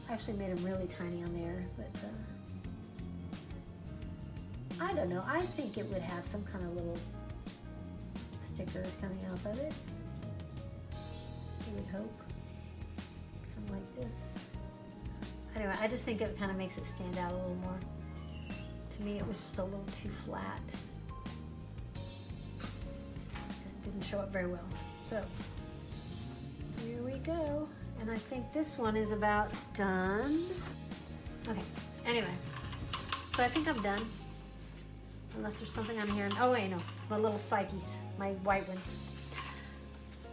I actually made them really tiny on there, but I don't know. I think it would have some kind of little stickers coming off of it. I would hope. Something like this. Anyway, I just think it kind of makes it stand out a little more. To me, it was just a little too flat. It didn't show up very well. So, here we go. And I think this one is about done. Okay, anyway. So I think I'm done. Unless there's something on here. Oh wait, no, my little spikies, my white ones.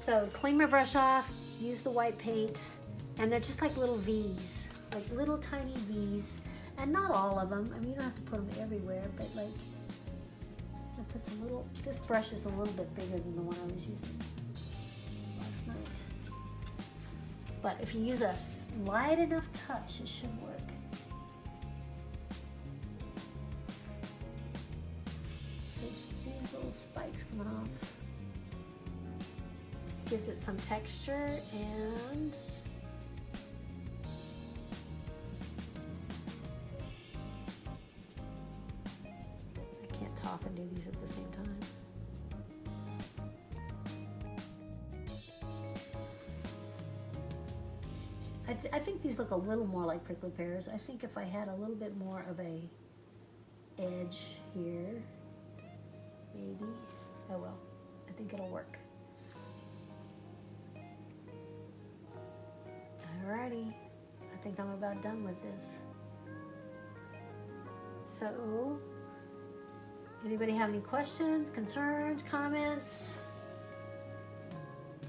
So clean my brush off, use the white paint, and they're just like little V's, like little tiny V's, and not all of them. I mean, you don't have to put them everywhere, but like, I put some little, this brush is a little bit bigger than the one I was using last night. But if you use a light enough touch, it should work. So just these little spikes coming off. Gives it some texture, and I can't talk and do these at the same time. I think these look a little more like prickly pears. I think if I had a little bit more of a edge here, maybe. Oh well, I think it'll work. Alrighty, I think I'm about done with this. So, anybody have any questions, concerns, comments?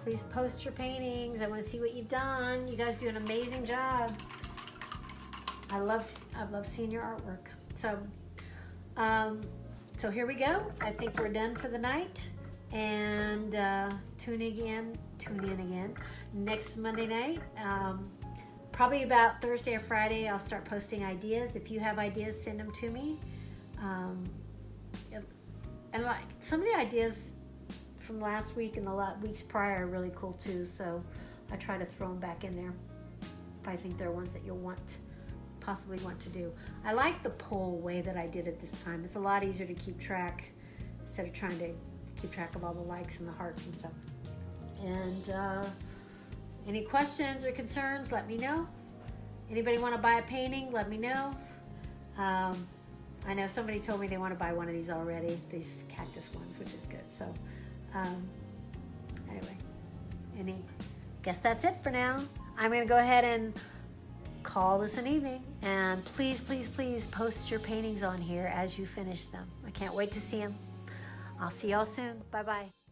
Please post your paintings. I want to see what you've done. You guys do an amazing job. I love seeing your artwork. So, so here we go. I think we're done for the night. And tune in again next Monday night. Probably about Thursday or Friday, I'll start posting ideas. If you have ideas, send them to me. And like some of the ideas from last week and the weeks prior are really cool too. So I try to throw them back in there if I think they're ones that you'll possibly want to do. I like the poll way that I did it this time. It's a lot easier to keep track instead of trying to keep track of all the likes and the hearts and stuff. And any questions or concerns, let me know. Anybody want to buy a painting, let me know. I know somebody told me they want to buy one of these already, these cactus ones, which is good. So anyway, guess that's it for now. I'm going to go ahead and call this an evening. And please, please, please post your paintings on here as you finish them. I can't wait to see them. I'll see y'all soon. Bye-bye.